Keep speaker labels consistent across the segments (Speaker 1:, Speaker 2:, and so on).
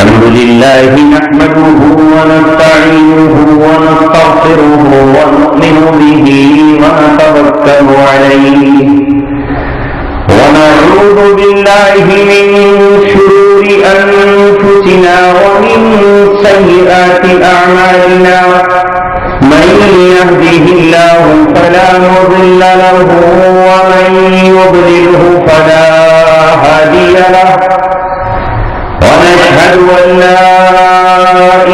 Speaker 1: الحمد لله نحمده ونستعينه ونستغفره ونؤمن به ونتوكل عليه ونعوذ بالله من شرور أنفسنا ومن سيئات أعمالنا من يهده الله فلا مضل له ومن يضلله فلا هادي له ونشهد أن لا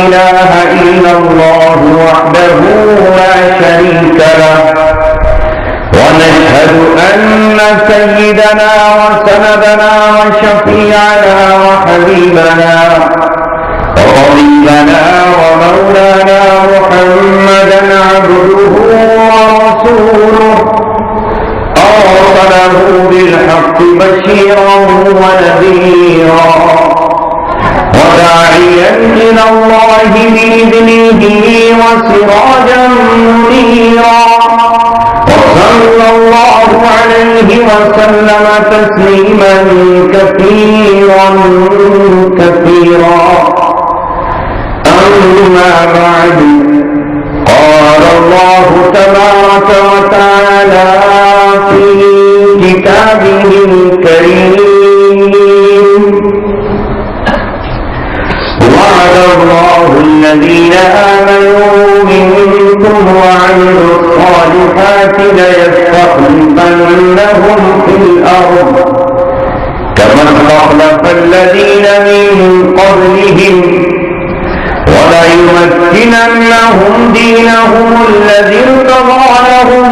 Speaker 1: إله إلا الله وحده لا شريك له ونشهد أن سيدنا وسندنا وشفيعنا وحبيبنا وطبيبنا ومولانا محمدا عبده ورسوله أرسله بالحق بشيرا ونذيرا وداعيا إلى الله بإذنه وسراجا منيرا وصلى الله عليه وسلم تسليما كثيرا كثيرا أما بعد قال الله تبارك وتعالى في كتابه الكريم وعد الله الذين آمنوا منكم وعملوا الصالحات ليستخلفنهم في الأرض كما استخلف الذين من قبلهم وليمكننهم دينهم الذي ارتضى لهم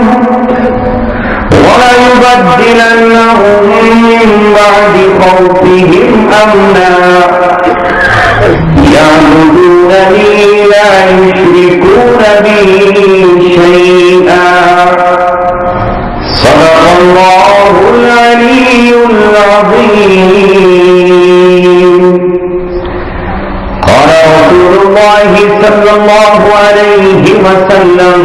Speaker 1: وليبدلنهم من بعد خوفهم أمنا يعبدونني لا يشركون به شيئا صدق الله العلي العظيم. قال رسول الله صلى الله عليه وسلم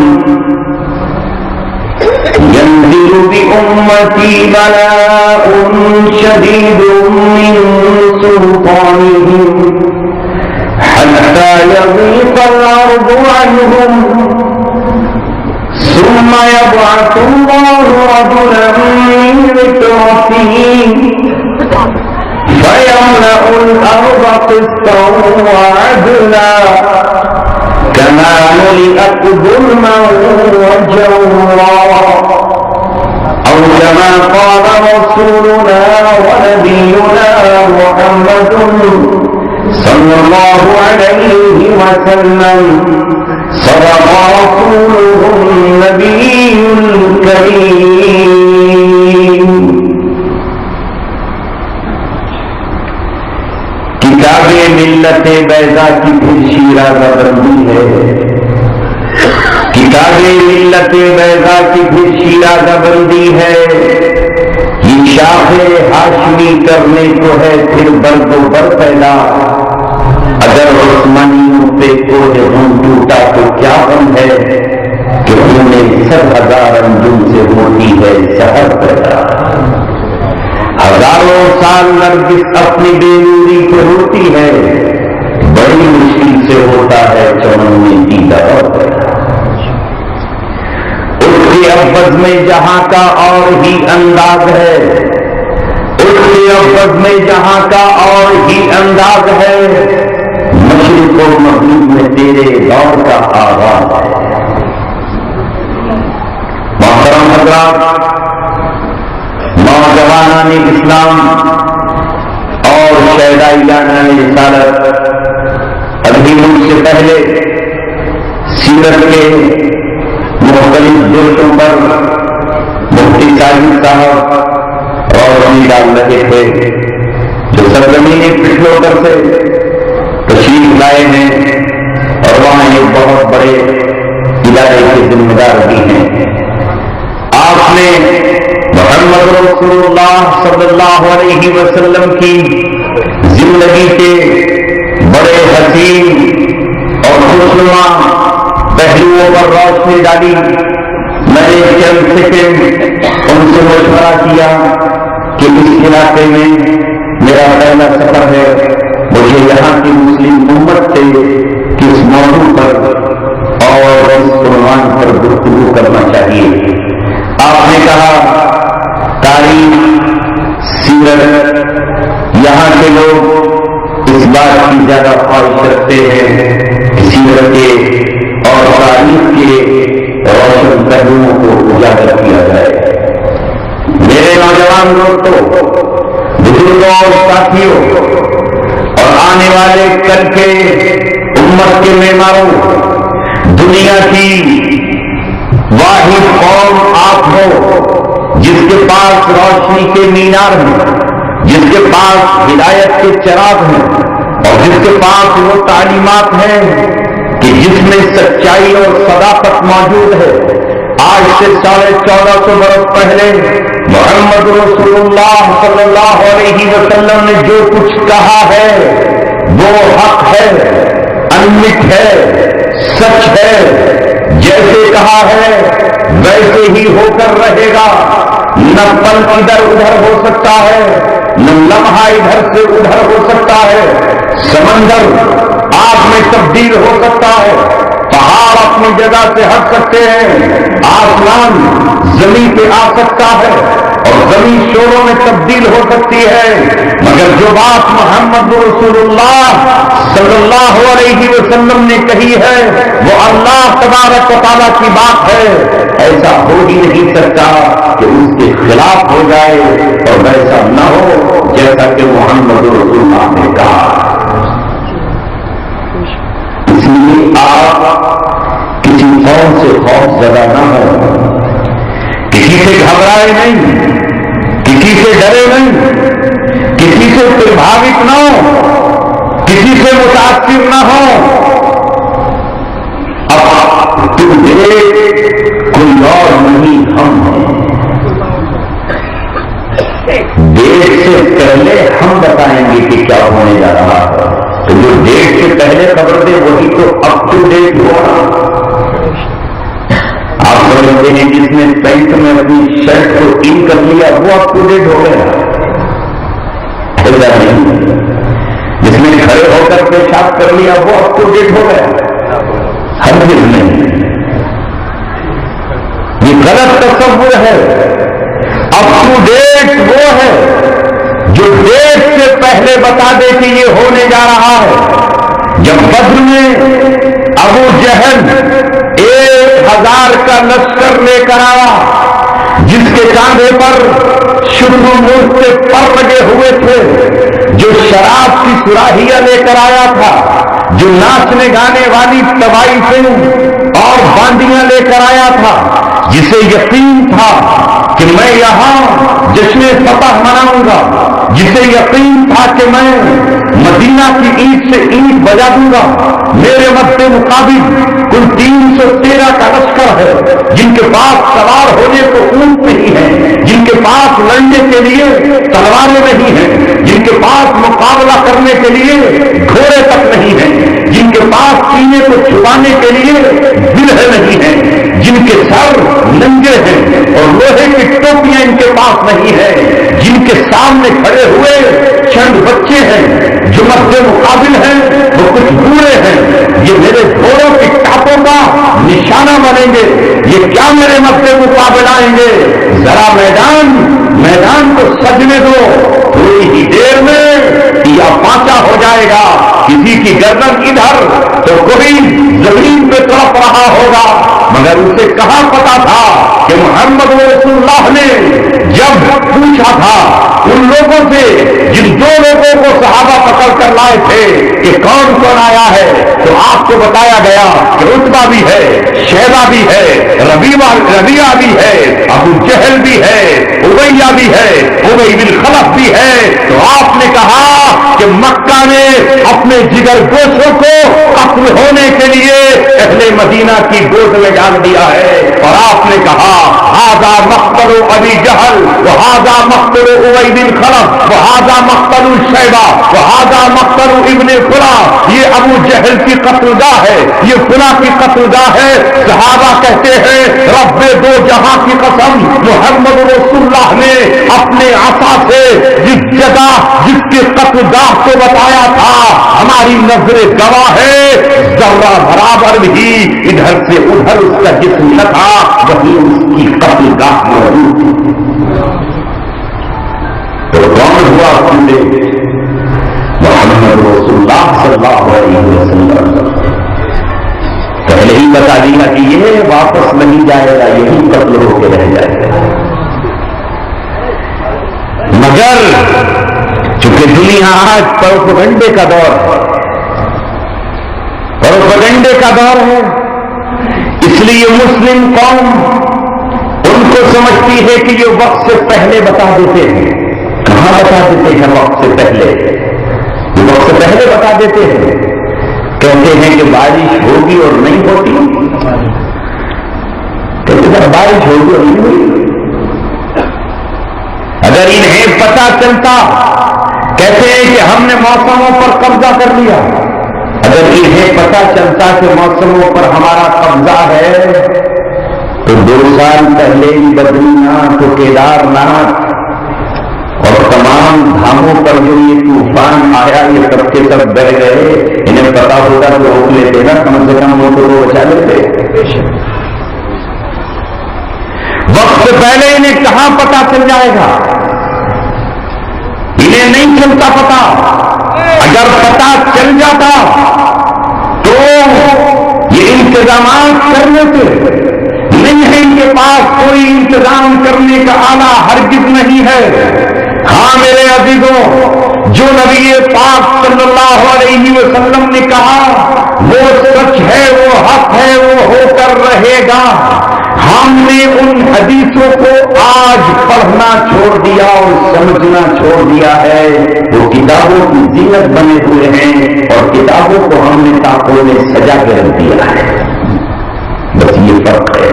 Speaker 1: ينزل بأمتي بلاء شديد من سلطانهم حتى يضيق الأرض عنهم ثم يبعث الله رجلا من فطرته فيملأ الأرض قسطا وعدلا كما ملئت ظلما وجورا أو كما قال رسولنا ونبينا محمد صلى الله عليه وسلم صدق رسوله النبي الكريم. کتاب ملت بیضا کی پھر شیرازہ بندی ہے. کتاب ملت بیضا کی پھر شیرازہ بندی ہے. یہ شاخ ہاشمی کرنے کو ہے پھر برد و بر پیدا. اگر عثمانیوں پہ کوہ خون ٹوٹا تو کیا غم ہے کہ انہیں 100,000 انجم سے ہوتی ہے سحر پیدا. ہزاروں سال نرگس اپنی بے نوری پہ ہوتی ہے. بڑی مشکل سے ہوتا ہے چمن میں دیدہ اور پیدا. اس کے ابز میں جہاں کا اور ہی انداز ہے. اس کے ابز میں جہاں کا اور ہی انداز ہے. مشرق و مغرب میں تیرے دور کا آغاز ہے. محترم حضرات، نوجوانان اسلام اور شہدائیان رسالت، ابھی مجھ سے پہلے سیرت کے مختلف جلدوں پر مفتی ساجد صاحب روشنی ڈال رہے تھے جو سرزمین پچھلوٹر سے تشریف لائے ہیں اور وہاں ایک بہت بڑے ادارے کے ذمہ دار بھی ہیں. آپ نے محمد رسول اللہ صلی اللہ علیہ وسلم کی زندگی کے بڑے حسین اور خوشنما پہلوؤں پر روشنی ڈالی. میں نے چند سیکنڈ ان سے مشورہ کیا کہ اس علاقے میں میرا پہلا سفر ہے، مجھے یہاں کی لوگ اس بات کی زیادہ خواہش رکھتے ہیں کہ سیرت اور تاریخ کے روشن پہلوؤں کو اجاگر کیا جائے۔ میرے نوجوان دوستوں، بزرگوں اور ساتھیوں اور آنے والے کل کے امت کے معماروں، دنیا کی واحد قوم آپ ہو جس کے پاس روشنی کے مینار ہیں، جس کے پاس ہدایت کے چراغ ہیں، اور جس کے پاس وہ تعلیمات ہیں کہ جس میں سچائی اور صداقت موجود ہے۔ آج سے 1450 برس پہلے محمد رسول اللہ صلی اللہ علیہ وسلم نے جو کچھ کہا ہے وہ حق ہے، انمٹ ہے، سچ ہے۔ جیسے کہا ہے ویسے ہی ہو کر رہے گا۔ نہ پل ادھر ادھر ہو سکتا ہے، نہ لمحہ ادھر سے ادھر ہو سکتا ہے۔ سمندر آگ میں تبدیل ہو سکتا ہے، پہاڑ اپنی جگہ سے ہٹ سکتے ہیں، آسمان زمین پہ آ سکتا ہے اور زمین شوروں میں تبدیل ہو سکتی ہے، مگر جو بات محمد رسول اللہ صلی اللہ علیہ وسلم نے کہی ہے وہ اللہ تبارک و تعالیٰ کی بات ہے۔ ایسا ہو ہی نہیں سکتا کہ اس کے خلاف ہو جائے اور ویسا نہ ہو جیسا کہ محمد رسول اللہ نے کہا۔ اس لیے آپ کسی قوم سے خوف زدہ نہ ہو، کسی سے گھبرائے نہیں، کسی سے ڈرے نہیں، کسی سے پربھاوت نہ ہو، کسی سے متاثر نہ ہو۔ اب تم دیکھ کوئی اور نہیں، ہم ہیں۔ ڈیٹ سے پہلے ہم بتائیں گے کہ کیا ہونے جا رہا ہے، تو جو ڈیٹ سے پہلے خبر دے وہی تو اپ ٹو ڈیٹ ہوگا۔ آپ سمجھتے ہیں جس نے پینٹ میں اپنی شرٹ کو ان کر لیا وہ اپ ٹو ڈیٹ ہو گیا؟ ایسا نہیں۔ جس نے کھڑے ہو کر پیشاب کر لیا وہ اپ ٹو ڈیٹ ہو گیا؟ ہرگز نہیں۔ یہ غلط تصور ہے۔ اپ ٹو ڈیٹ وہ ہے جو ڈیٹ سے پہلے بتا دے کہ یہ ہونے جا رہا ہے۔ جب بدر میں ابو جہل 1000 کا لشکر لے کر آیا، جس کے کاندھے پر شتر سے پر لگے ہوئے تھے، جو شراب کی سراہیاں لے کر آیا تھا، جو ناچنے گانے والی طوائفیں اور باندیاں لے کر آیا تھا، جسے یقین تھا کہ میں یہاں جشن فتح مناؤں گا، جسے یقین تھا کہ میں مدینہ کی اینٹ سے اینٹ بجا دوں گا، میرے مد مقابل کل 313 کا لشکر ہے، جن کے پاس سوار ہونے کو اونٹ نہیں ہے، جن کے پاس لڑنے کے لیے تلواریں نہیں ہیں، جن کے پاس مقابلہ کرنے کے لیے گھوڑے تک نہیں ہیں، جن کے پاس سینے کو چھپانے کے لیے بلہ نہیں ہیں، جن کے سر ننگے ہیں اور لوہے کی ٹوپیاں ان کے پاس نہیں ہے، جن کے سامنے کھڑے ہوئے چند بچے ہیں جو مد مقابل ہیں وہ کچھ بوڑھے ہیں، یہ میرے گھوڑوں کی ٹاپوں کا نشانہ بنیں گے، یہ کیا میرے مد مقابل آئیں گے؟ ذرا میدان کو سجنے دو، تھوڑی ہی دیر میں یا پانچا ہو جائے گا، کسی کی گردن ادھر تو کوئی زمین پہ تڑپ رہا ہوگا، مگر اسے کہاں پتا تھا کہ محمد رسول اللہ نے جب پوچھا تھا ان لوگوں سے جن 2 لوگوں کو صحابہ پکڑ کر لائے تھے کہ کون کون آیا ہے، تو آپ کو بتایا گیا کہ عتبہ بھی ہے، شیبہ بھی ہے، ربیعہ بھی ہے، ابو جہل بھی ہے، امیہ بھی ہے، ابی بن خلف بھی ہے۔ تو آپ نے کہا کہ مکہ نے اپنے جگر گوشوں کو قتل ہونے کے لیے اہل مدینہ کی گود میں ڈال دیا ہے، اور آپ نے کہا ھذا مقتل ابی جہل وھذا مقتل ابی بن خلف وھذا مقتل شیبہ وھذا مقتل ابن فلاں، یہ ابو جہل کی قتل گاہ ہے، یہ فلاں کی قتل گاہ ہے۔ صحابہ کہتے ہیں رب 2 جہاں کی قسم، محمد رسول اللہ نے اپنے عصا سے جس جگہ جس کے قتل گاہ کو بتایا تھا ہماری نظر گواہ ہے، ذرہ برابر بھی ادھر سے ادھر اس کا جسم نہ تھا، وہی اس کی قتل گاہ موجود تھی۔ تو کون ہوا پنڈت؟ بتا دیا کہ یہ واپس نہیں جائے گا، یہی قتل ہو کے رہ جائے گا۔ مگر چونکہ دنیا آج پروپیگنڈے کا دور ہے، پروپیگنڈے کا دور ہے، اس لیے مسلم قوم ان کو سمجھتی ہے کہ یہ وقت سے پہلے بتا دیتے ہیں۔ کہاں بتا دیتے ہیں؟ وقت سے پہلے، وقت سے پہلے بتا دیتے ہیں۔ کہتے ہیں کہ بارش ہوگی اور نہیں ہوتی، کہتے ہیں بارش ہوگی اور نہیں ہوئی۔ اگر انہیں پتا چلتا، کہتے ہیں کہ ہم نے موسموں پر قبضہ کر لیا، اگر انہیں پتا چلتا کہ موسموں پر ہمارا قبضہ ہے تو 2 سال پہلے ہی بدری ناتھ و کیدارناتھ اور تمام دھاموں پر جو یہ طوفان آیا، یہ سب کے سب ڈر گئے۔ انہیں پتا ہوتا تو روک لیتے نا، کم سے کم وہ تو بچا لیتے۔ وقت سے پہلے انہیں کہاں پتا چل جائے گا؟ انہیں نہیں چلتا پتا۔ اگر پتا چل جاتا تو یہ انتظامات کر لیتے۔ نہیں ہے ان کے پاس کوئی انتظام کرنے کا آلہ ہرگز نہیں ہے۔ ہاں میرے عزیزوں، جو نبی پاک صلی اللہ علیہ وسلم نے کہا وہ سچ ہے، وہ حق ہے، وہ ہو کر رہے گا۔ ہم نے ان حدیثوں کو آج پڑھنا چھوڑ دیا اور سمجھنا چھوڑ دیا ہے۔ وہ کتابوں کی زینت بنے ہوئے ہیں اور کتابوں کو ہم نے تاقوں میں سجا کے رکھ دیا ہے۔ بس یہ فرق ہے۔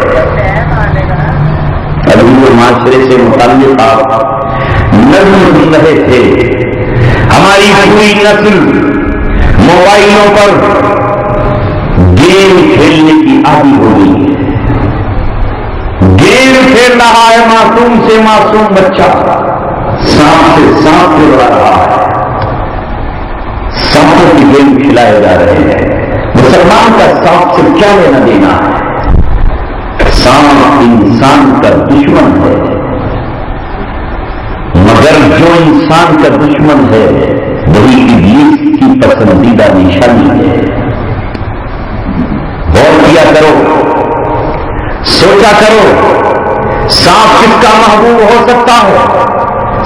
Speaker 1: ابھی وہ معاشرے سے متعلق آپ نظم سن رہے تھے، ہماری پوری نسل موبائلوں پر گیم کھیلنے کی عادی ہو گئی ہے۔ گیم کھیل رہا ہے معصوم سے معصوم بچہ، سانپ سے سانپ لڑا رہا ہے، سانپوں کی گیم کھلائے جا رہے ہیں۔ مسلمان کا سانپ سے کیا لینا دینا ہے؟ سانپ انسان کا دشمن ہے، مگر جو انسان کا دشمن ہے وہی ابلیس کی پسندیدہ نشانی ہے۔ غور کیا کرو، سوچا کرو، سانپ کس کا محبوب ہو سکتا ہے؟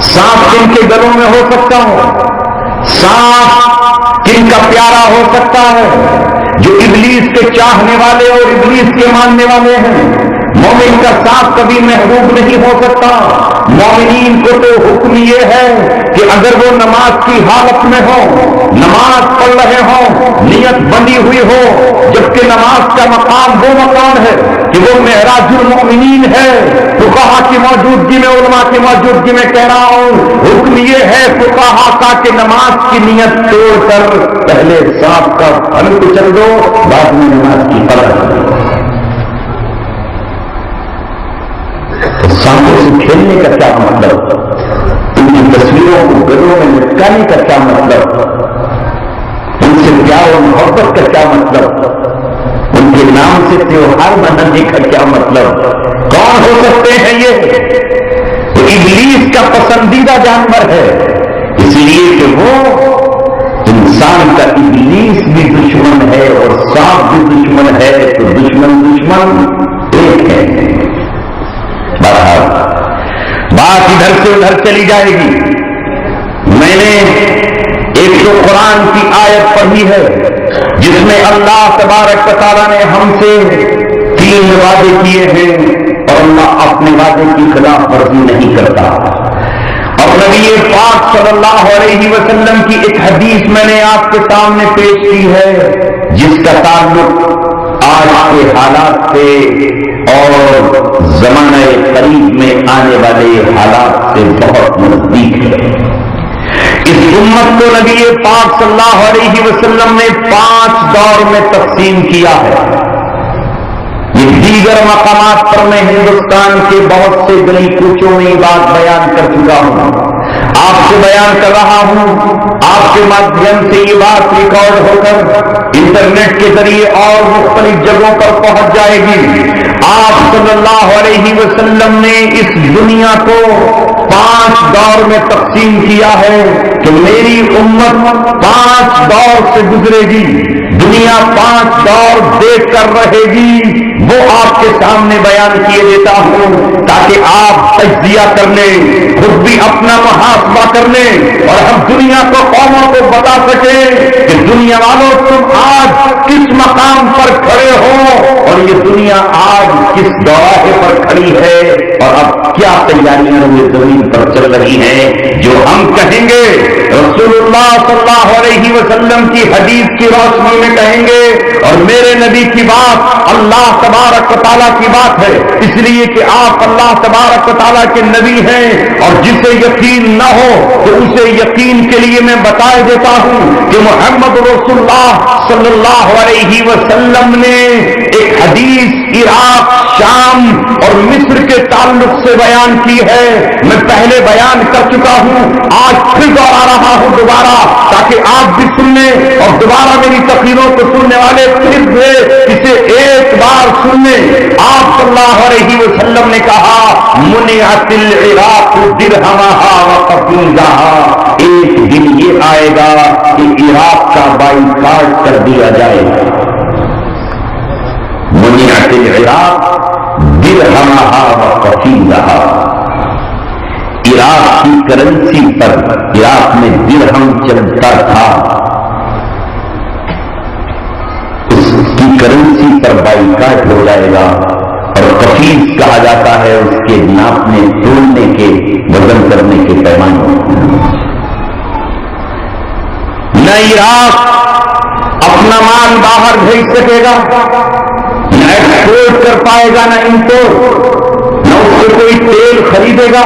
Speaker 1: سانپ کن کے گلوں میں ہو سکتا ہے؟ سانپ کن کا پیارا ہو سکتا ہے؟ جو ابلیس کے چاہنے والے اور ابلیس کے ماننے والے ہیں۔ مومن کا سانپ کبھی محبوب نہیں ہو سکتا۔ مومنین کو تو حکم یہ ہے کہ اگر وہ نماز کی حالت میں ہو، نماز پڑھ رہے ہوں، نیت بندی ہوئی ہو، جبکہ نماز کا مقام وہ مقام ہے کہ وہ معراج المؤمنین ہے۔ فقہا کی موجودگی میں، علماء کی موجودگی میں کہہ رہا ہوں، حکم یہ ہے فقہا کا کہ نماز کی نیت توڑ کر پہلے سانپ کا پھل کچل دو، بعد میں نماز کی قدر کرو۔ سانپوں سے کھیلنے کا کیا مطلب؟ ان کی تصویروں کو گلوں میں لٹکانے کا کیا مطلب؟ ان سے پیار و محبت کا کیا مطلب؟ ان کے نام سے تیوہار منانے کا کیا مطلب؟ کون ہو سکتے ہیں یہ؟ تو ابلیس کا پسندیدہ جانور ہے، اس لیے کہ وہ انسان کا ابلیس بھی دشمن ہے اور سانپ بھی دشمن ہے، تو دشمن ایک ہے۔ بات ادھر سے ادھر چلی جائے گی۔ میں نے ایک تو قرآن کی آیت پڑھی ہے جس میں اللہ تبارک و تعالیٰ نے ہم سے 3 وعدے کیے ہیں اور اللہ اپنے وعدے کی خلاف ورزی نہیں کرتا۔ اور نبی پاک صلی اللہ علیہ وسلم کی ایک حدیث میں نے آپ کے سامنے پیش کی ہے جس کا تعلق آج کے حالات سے اور زمانہ قریب میں آنے والے حالات سے بہت نزدیک ہے۔ اس امت کو نبی پاک صلی اللہ علیہ وسلم نے 5 دور میں تقسیم کیا ہے۔ یہ دیگر مقامات پر میں ہندوستان کے بہت سے گلی کوچوں میں بات بیان کر چکا ہوں، آپ سے بیان کر رہا ہوں۔ آپ کے مادھیم سے یہ بات ریکارڈ ہو کر انٹرنیٹ کے ذریعے اور مختلف جگہوں پر پہنچ جائے گی۔ آپ صلی اللہ علیہ وسلم نے اس دنیا کو 5 دور میں تقسیم کیا ہے کہ میری امت 5 دور سے گزرے گی۔ دنیا 5 دور دیکھ کر رہے گی، وہ آپ کے سامنے بیان کیے دیتا ہوں تاکہ آپ تجزیہ کر لیں، خود بھی اپنا محاسبہ کر لیں، اور ہم دنیا کو قوموں کو بتا سکیں کہ دنیا والوں تم آج کس مقام پر کھڑے ہو اور یہ دنیا آج کس دوراہے پر کھڑی ہے، اور اب کیا تیاریاں یہ زمین پر چل رہی ہیں جو ہم کہیں گے رسول اللہ صلی اللہ علیہ وسلم کی حدیث کی روشنی میں کہیں گے، اور میرے نبی کی بات اللہ تبارک و تعالیٰ کی بات ہے، اس لیے کہ آپ اللہ تبارک و تعالیٰ کے نبی ہیں، اور جسے یقین نہ ہو تو اسے یقین کے لیے میں بتائے دیتا ہوں کہ محمد رسول اللہ صلی اللہ علیہ وسلم نے ایک حدیث عراق، شام اور مصر کے تعلق سے بیان کی ہے۔ میں پہلے بیان کر چکا ہوں، آج پھر دوہرا رہا ہوں دوبارہ تاکہ آپ بھی سن لیں، اور دوبارہ میری تقریروں کو سننے والے پھر سے اسے ایک بار سن لیں۔ آپ صلی اللہ علیہ وسلم نے کہا منعت العراق درہمہا وقفیزہا، ایک دن یہ آئے گا کہ عراق کا بائیکاٹ کر دیا جائے گا۔ منعت العراق درہمہا وقفیزہا، عراق کی کرنسی پر، عراق میں درہم چلتا تھا، اس کی کرنسی پر بائیکاٹ ہو جائے گا، اور قفیز کہا جاتا ہے اس کے ناپنے تولنے کے وزن کرنے کے پیمانے۔ نہ عراق اپنا مال باہر بھیج سکے گا، نہ ایکسپورٹ کر پائے گا، نہ امپورٹ، نہ اس سے کوئی تیل خریدے گا،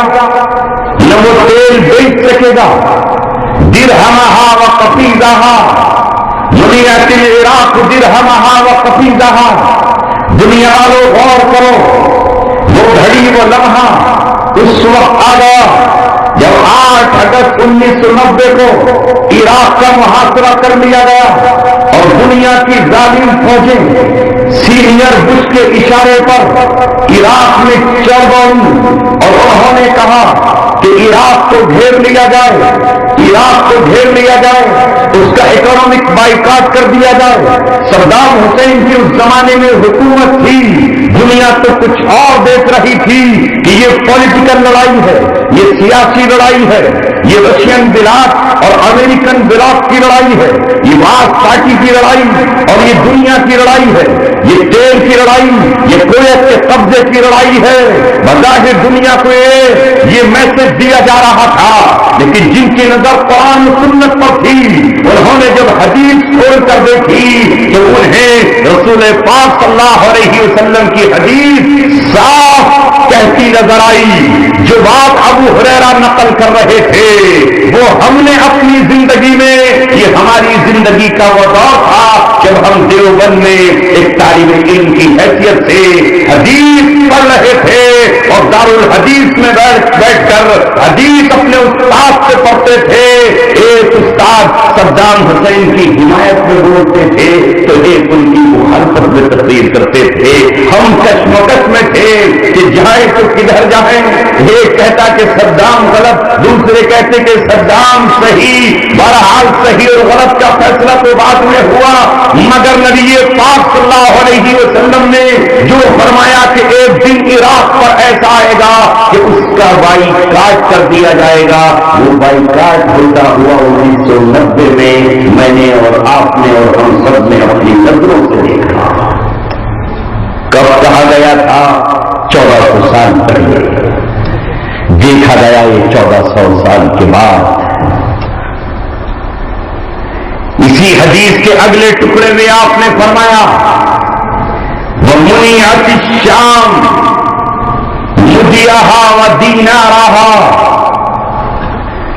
Speaker 1: نہ وہ تیل بیچ سکے گا۔ درہمہا وقفیزہا، منعت العراق درہمہا وقفیزہا۔ دنیا والوں غور کرو، وہ گھڑی وہ لمحہ اس وقت آ گیا جب 8 اگست 1990 کو عراق کا محاصرہ کر لیا گیا، اور دنیا کی ظالم فوجیں سینئر بش کے اشارے پر عراق میں چل گئیں، اور انہوں نے کہا کہ عراق کو گھیر لیا جائے، عراق کو گھیر لیا جائے، اس کا اکنامک بائیکاٹ کر دیا جائے۔ صدام حسین کی اس زمانے میں حکومت تھی، دنیا تو کچھ اور دیکھ رہی تھی کہ یہ پولیٹیکل لڑائی ہے، یہ سیاسی لڑائی ہے، یہ رشین بلاک اور امریکن بلاک کی لڑائی ہے، یہ مارکس پارٹی کی لڑائی اور یہ دنیا کی لڑائی ہے، یہ تیل کی لڑائی، یہ کویت کے قبضے کی لڑائی ہے۔ بظاہر دنیا کو یہ میسج دیا جا رہا تھا، لیکن جن کی نظر قرآن و سنت پر تھی، انہوں نے جب حدیث کھول کر دیکھی تو انہیں رسول پاک صلی اللہ علیہ وسلم کی حدیث صاف کہتی نظر آئی۔ جو بات ابو ہریرہ نقل کر رہے تھے وہ ہم نے اپنی زندگی میں، یہ ہماری زندگی کا وہ دور تھا جب ہم دیوبند میں ایک طالب علم کی حیثیت سے حدیث پڑھ رہے تھے، اور دارالحدیث میں بیٹھ کر حدیث اپنے استاد سے پڑھتے تھے۔ ایک استاد صدام حسین کی حمایت میں بولتے تھے تو ایک ان کی مخالفت میں تقریر کرتے تھے۔ ہم کشمکش میں تھے کہ جائیں تو کدھر جائیں، ایک کہتا کہ صدام غلط، دوسرے کہتے کہ صدام صحیح۔ بہرحال صحیح اور غلط کا فیصلہ تو بعد میں ہوا، مگر نبی پاک صلی اللہ علیہ وسلم نے جو فرمایا کہ ایک دن عراق پر ایسا آئے گا کہ اس کا بائیکاٹ کر دیا جائے گا، وہ بائیکاٹ ہوتا ہوا 1990 میں نے اور آپ نے اور ہم سب نے اپنی نظروں سے دیکھا۔ کب کہا گیا تھا؟ 1400 سال پہلے دیکھا گیا، یہ 1400 سال کے بعد۔ اسی حدیث کے اگلے ٹکڑے میں آپ نے فرمایا وَمُنِعَتِ الشَّامُ مُدِيَهَا وَدِينَارَهَا،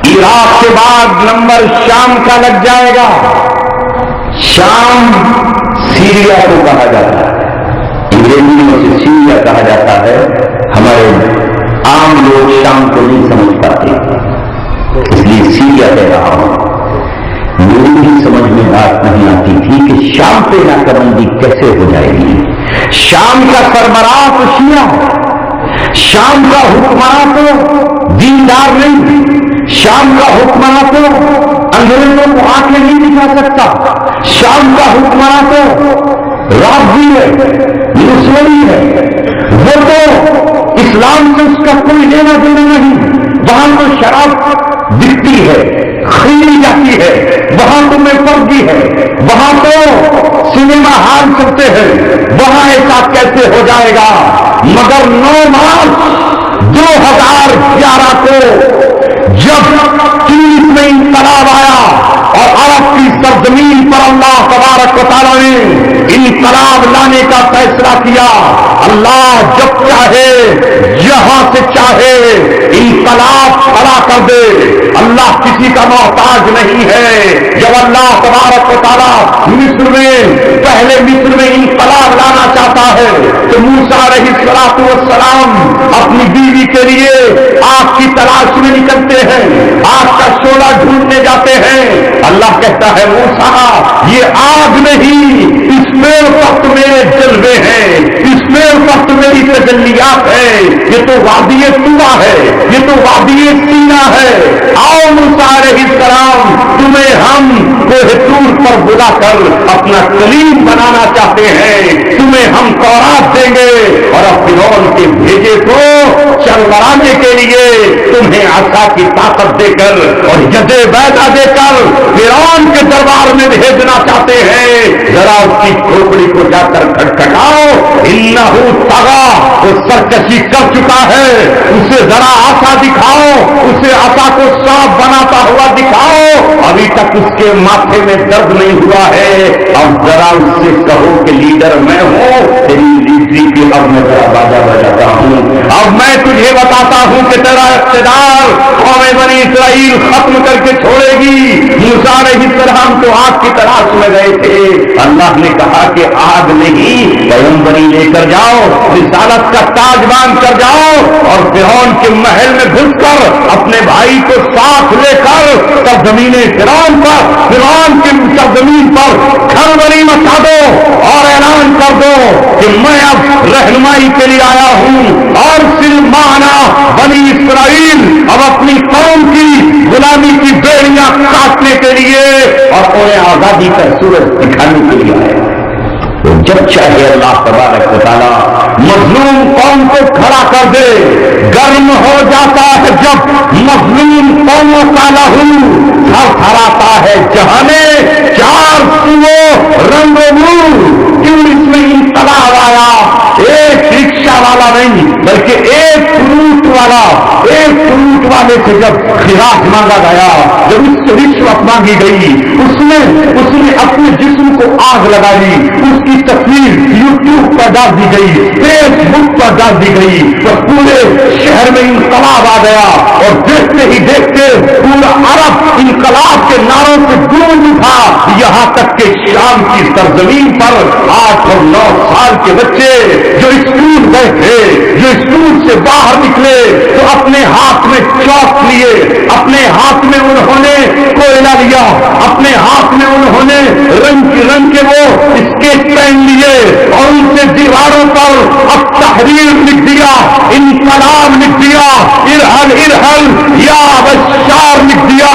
Speaker 1: عراق کے بعد نمبر شام کا لگ جائے گا۔ شام سیریا کو کہا جاتا ہے، انگریزی میں اسے سیریا کہا جاتا ہے، ہمارے عام لوگ شام کو نہیں سمجھ پاتے، اس لیے سیریا کہہ رہا ہوں۔ میری بھی سمجھ میں بات نہیں آتی تھی کہ شام پہ ناکہ بندی کیسے ہو جائے گی۔ شام کا سربراہ تو شیعہ ہے، شام کا حکمراں تو دیندار نہیں، شام کا حکمراں تو انگریزوں کو آنکھیں نہیں دکھا سکتا، شام کا حکمراں تو رافضی ہے، موسوی ہے، وہ تو اسلام سے اس کا کوئی لینا دینا نہیں، وہاں تو شراب بکتی ہے، خریدی جاتی ہے، وہاں تو میں پردی ہے، وہاں تو سنیما ہال چلتے ہیں، وہاں ایسا کیسے ہو جائے گا؟ مگر 9 مارچ 2011 کو جب تونس میں انقلاب آیا اور عرب کی سرزمین پر اللہ تبارک و تعالیٰ نے انقلاب لانے کا فیصلہ کیا، اللہ جب چاہے یہاں سے چاہے انقلاب کھڑا کر دے، اللہ کسی کا محتاج نہیں ہے۔ جب اللہ تبارک و تعالیٰ مصر میں پہلے مصر میں انقلاب لانا چاہتا ہے تو موسیٰ علیہ السلام اپنی بیوی کے لیے آگ کی تلاش میں نکلتے ہیں، آگ کا شعلہ ڈھونڈنے جاتے ہیں، اللہ کہتا ہے موسیٰ یہ آگ نہیں، اس پیڑ پر تو میرے جلوے ہیں، اس پیڑ پر تو میری تجلیات ہے، یہ تو وادی طویٰ ہے، یہ تو وادی سینا ہے، آؤ موسیٰ علیہ السلام تمہیں ہم کوہ طور پر بلا کر اپنا کلیم بنانا چاہتے ہیں، تمہیں ہم تورات دیں گے اور اب فرعون کے بھیجے کو چرمرانے کے لیے تمہیں عصا کی طاقت دے کر اور ید بیضا دے کر فرعون کے دربار میں بھیجنا چاہتے ہیں، ذرا اس کی کھوپڑی کو جا کر کھٹکھٹاؤ، انہو طغا، وہ سرکشی کر چکا ہے، اسے ذرا عصا دکھاؤ، اسے عصا کو سانپ بناتا ہوا دکھاؤ، ابھی تک اس کے ماتھے میں درد نہیں ہوا ہے، اب ذرا اس سے کہو کہ لیڈر میں ہوں، تیری لیڈری کی اب میں ذرا باجا بجاتا ہوں، اب میں تجھے بتاتا ہوں کہ تیرا اقتدار قوم بنی اسرائیل ختم کر کے چھوڑے گی۔ موسیٰ علیہ السلام تو آگ کی تلاش میں گئے تھے، اللہ نے کہا کہ آگ نہیں، پیغمبری لے کر جاؤ، رسالت کا تاج باندھ کر جاؤ اور فرعون کے محل میں گھس کر اپنے بھائی کو ساتھ لے کر سرزمین فرعون کی سرزمین پر گھر بری مچا دو اور اعلان کر دو کہ میں اب رہنمائی کے لیے آیا ہوں، اور صرف مانا بنی اسرائیل اب اپنی قوم کی غلامی کی بیڑیاں کاٹنے کے لیے اور انہیں آزادی کا سورج دکھانے کے لیے آیا۔ تو جب چاہے اللہ تبارک و تعالیٰ مظلوم قوم کو کھڑا کر دے، گرم ہو جاتا ہے جب مظلوم قوموں کا لہو تھر تھراتا ہے جہانے چار سو رنگ و نور، کیوں اس میں انقلاب آیا؟ ایک رکشہ والا نہیں بلکہ ایک فروٹ والے سے جب خراج مانگا گیا، جب اس سے رشوت مانگی گئی، اس نے اپنے جسم کو آگ لگائی، اس کی تصویر یوٹیوب پر ڈال دی گئی، فیس بک پر ڈال دی گئی، تو پورے شہر میں انقلاب آ گیا اور دیکھتے ہی دیکھتے پورا عرب انقلاب کے نعروں سے گونج اٹھا، یہاں تک کہ شام کی سرزمین پر 8 اور 9 سال کے بچے جو اسکول گئے تھے، جو اسکول سے باہر نکلے تو اپنے ہاتھ میں چوک لیے، اپنے ہاتھ میں انہوں نے کوئلہ لیا، اپنے ہاتھ میں انہوں نے رنگ کے وہ اسکیچ پین لیے اور ان سے دیواروں پر اب تحریر لکھ دیا، انقلاب لکھ دیا، ارحل یا بشار لکھ دیا،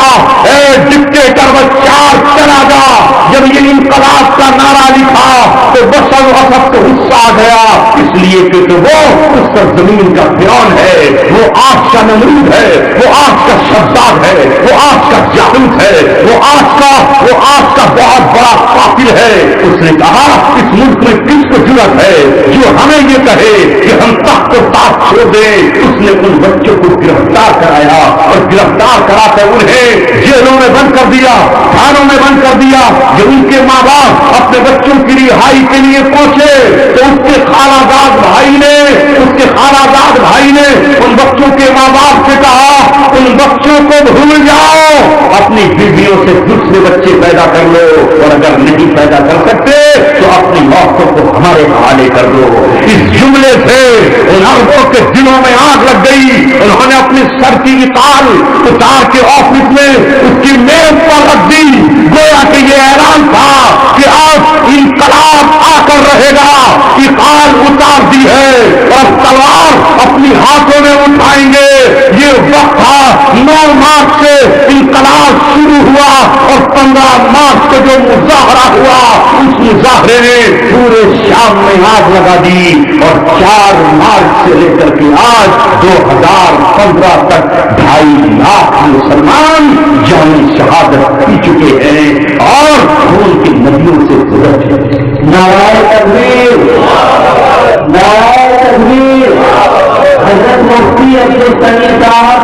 Speaker 1: اے ڈکٹیٹر بشار چلا جا۔ جب یہ انقلاب کا نعرہ لکھا تو بشر وقت کو غصہ آ گیا، اس لیے کہ وہ اس سرزمین کا فرعون ہے، وہ آج کا نمرود ہے، وہ آج کا شداد ہے، وہ آج کا جالوت ہے، وہ آج کا بہت بڑا قاتل ہے۔ اس نے کہا اس ملک میں کس کو ضرورت ہے جو ہمیں یہ کہے کہ ہم تخت کو تاج چھوڑ دیں؟ اس نے ان بچوں کو گرفتار کرایا اور گرفتار کرا کر انہیں جیلوں میں بند کر دیا، تھانوں میں بند کر دیا۔ جب ان کے ماں باپ اپنے بچوں کی رہائی کے لیے پہنچے تو اس کے خالہ زاد بھائی نے ان بچوں کے ماں باپ سے کہا ان بچوں کو بھول جاؤ، اپنی بیویوں سے دوسرے بچے پیدا کر لو اور اگر نہیں پیدا کر سکتے تو اپنی موتوں کو ہمارے حوالے کر دو۔ اس جملے سے ان عربوں کے دلوں میں آگ لگ گئی، انہوں نے اپنی سر کی اطال اتار کے آفس میں اس کی میز پر رکھ دی، گویا کہ یہ اعلان تھا کہ آج انقلاب آ کر رہے گا، اطال اتار دی ہے اور تلوار اپنی ہاتھوں میں اٹھائیں گے۔ یہ وقت تھا 9 مارچ سے انقلاب شروع ہوا اور 15 مارچ کو جو مظاہرہ ہوا اس مظاہرے نے پورے شام میں آگ لگا دی اور 4 مارچ سے لے کر کے آج 2015 تک 2.5 لاکھ مسلمان جان شہادت پی چکے ہیں اور خون کی ندیوں سے گزر چکے ہیں۔ نعرہ تکبیر، نعرہ تکبیر۔ حضرت مفتی عبدالسمیع صاحب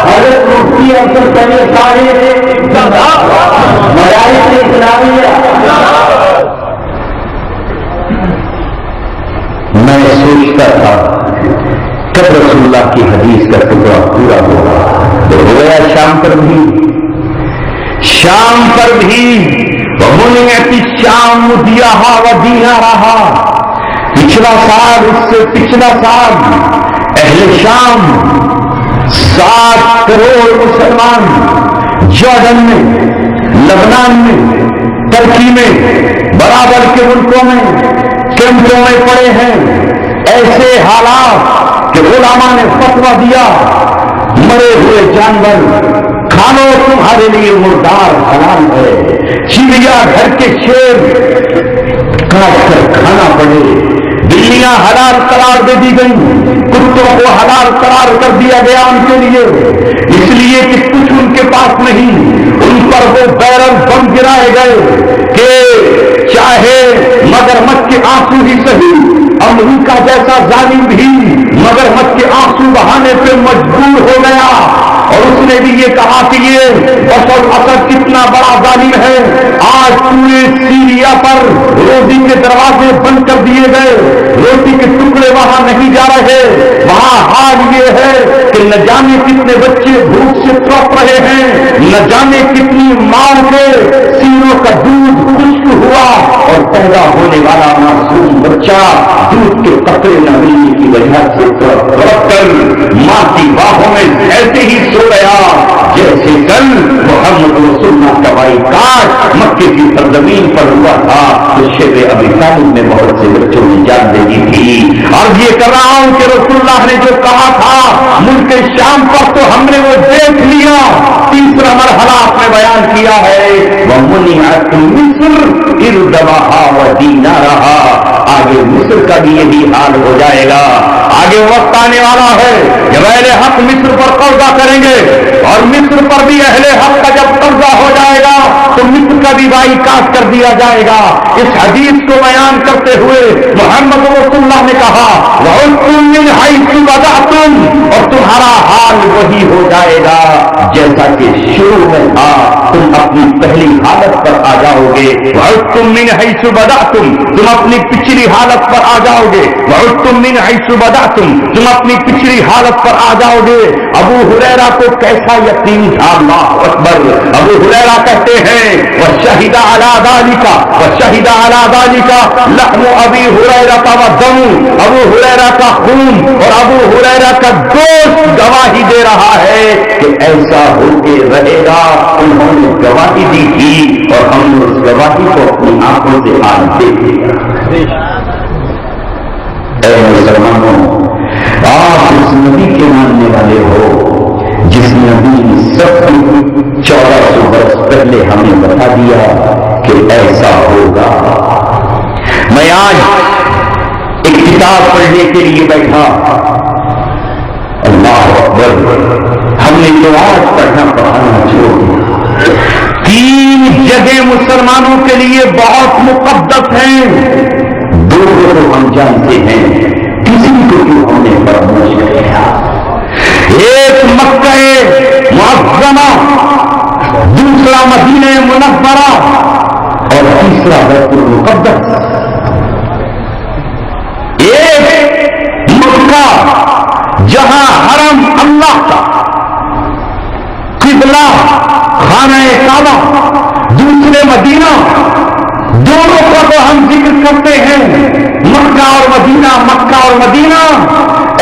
Speaker 1: حضرت مفتی عبدالسمیع صاحب مدارس اسلامیہ۔ میں سوچتا تھا کب رسول اللہ کی حدیث کا ٹکڑا پورا ہوگا، تو ہو گیا شام پر بھی وَمُنِعَتِ الشَّامُ دِيَهَا وَدِينَارَهَا۔ پچھلا سال، اس سے پچھلا سال اہل شام 7 کروڑ مسلمان جارڈن میں، لبنان میں، ترکی میں، برابر کے ملکوں میں کیمپوں میں پڑے ہیں۔ ایسے حالات کہ علماء نے فتویٰ دیا مرے ہوئے جانور کھانو، تمہارے لیے مردار حلال ہے، چڑیا گھر کے شیر کاٹ کر کھانا پڑے، بلیاں حلال قرار دے دی گئی، کتوں کو حلال قرار کر دیا گیا ان کے لیے، اس لیے کہ کچھ ان کے پاس نہیں، ان پر وہ بیرل بم گرائے گئے کہ چاہے مگرمچھ کے آنسو ہی صحیح، امریکہ جیسا ظالم بھی مگرمچھ کے آنسو بہانے پہ مجبور ہو گیا، اور اس نے بھی یہ کہا کہ یہ بشر اسد کتنا بڑا ظالم ہے۔ آج پورے سیریا پر روزی کے دروازے بند کر دیے گئے، روٹی کے ٹکڑے وہاں نہیں جا رہے، وہاں حال یہ ہے کہ نہ جانے کتنے بچے بھوک سے تڑپ رہے ہیں، نہ جانے کتنی ماں کے سینوں کا دودھ خشک ہوا اور پیدا ہونے والا معصوم بچہ دودھ کے قطرے نہ ملنے کی وجہ سے تڑپ کر ماں کی باہوں میں ایسے ہی سو گیا جیسے کل محمد رسول اللہ کا بھائی کاٹ مکے کی سرزمین پر ہوا تھا تو شیب ابی طالب نے بہت سے بچوں نے جان دے دی تھی۔ اور یہ کر رہا ہوں کہ رسول اللہ نے جو کہا تھا ملک شام پر تو ہم نے وہ دیکھ لیا، تیسرا مرحلہ آپ نے بیان کیا ہے وَمُنِعَتْ مِصْرُ اِرْدَوَهَا وَدِينَارَهَا۔ آگے مصر کا بھی یہی حال ہو جائے گا، آگے وقت آنے والا ہے جب اہل حق مصر پر قبضہ کریں گے، اور مصر پر بھی اہل حق کا جب قبضہ ہو جائے گا تو مصر کا بھی بائی کاٹ کر دیا جائے گا۔ اس حدیث کو بیان کرتے ہوئے محمد رسول اللہ نے کہا وَعُدْتُم مِّنْ حَيْثُ بَدَأْتُمْ، اور تمہارا حال وہی ہو جائے گا جیسا کہ شروع میں تھا، تم اپنی پہلی حالت پر آ جاؤ گے۔ وَعُدْتُم مِّنْ حَيْثُ بَدَأْتُمْ، تم اپنی پچھلی حالت پر آ جاؤ گے۔ وَعُدْتُم مِّنْ حَيْثُ بَدَأْتُمْ، تم اپنی پچھلی حالت پر آ جاؤ گے۔ ابو ہریرہ کو کیسا یقین تھا، اللہ اکبر۔ ابو ہریرہ کہتے ہیں وَشَهِدَ عَلَى ذَلِكَ وَشَهِدَ عَلَى ذَلِكَ لَحْمُ أَبِي هُرَيْرَةَ وَالدَّمُ، ابو ہریرہ کا خون اور ابو ہریرہ کا گوشت گواہی دے رہا ہے کہ ایسا ہو کے رہے گا۔ انہوں نے گواہی دی تھی اور ہم نے اس گواہی کو اپنی آنکھوں سے آج دیکھا۔ اے مسلمانوں، آپ اس نبی کے ماننے والے ہو جس نبی نے سب 1400 برس پہلے ہمیں بتا دیا کہ ایسا ہوگا۔ میں آج ایک کتاب پڑھنے کے لیے بیٹھا، اللہ اکبر، ہم نے جو آج پڑھنا پڑھانا چھوڑ دیا۔ 3 جگہ مسلمانوں کے لیے بہت مقدس ہیں، 2 کو ہم جانتے ہیں، کسی کو کیوں ہم نے فراموش کیا۔ ایک مکہ معظمہ، دوسرا مدینہ منورہ، اور تیسرا بیت المقدس۔ ایک مکہ جہاں حرم اللہ کا قبلہ خانہ کعبہ، دوسرے مدینہ، دونوں کا تو ہم ذکر کرتے ہیں، مکہ اور مدینہ، مکہ اور مدینہ۔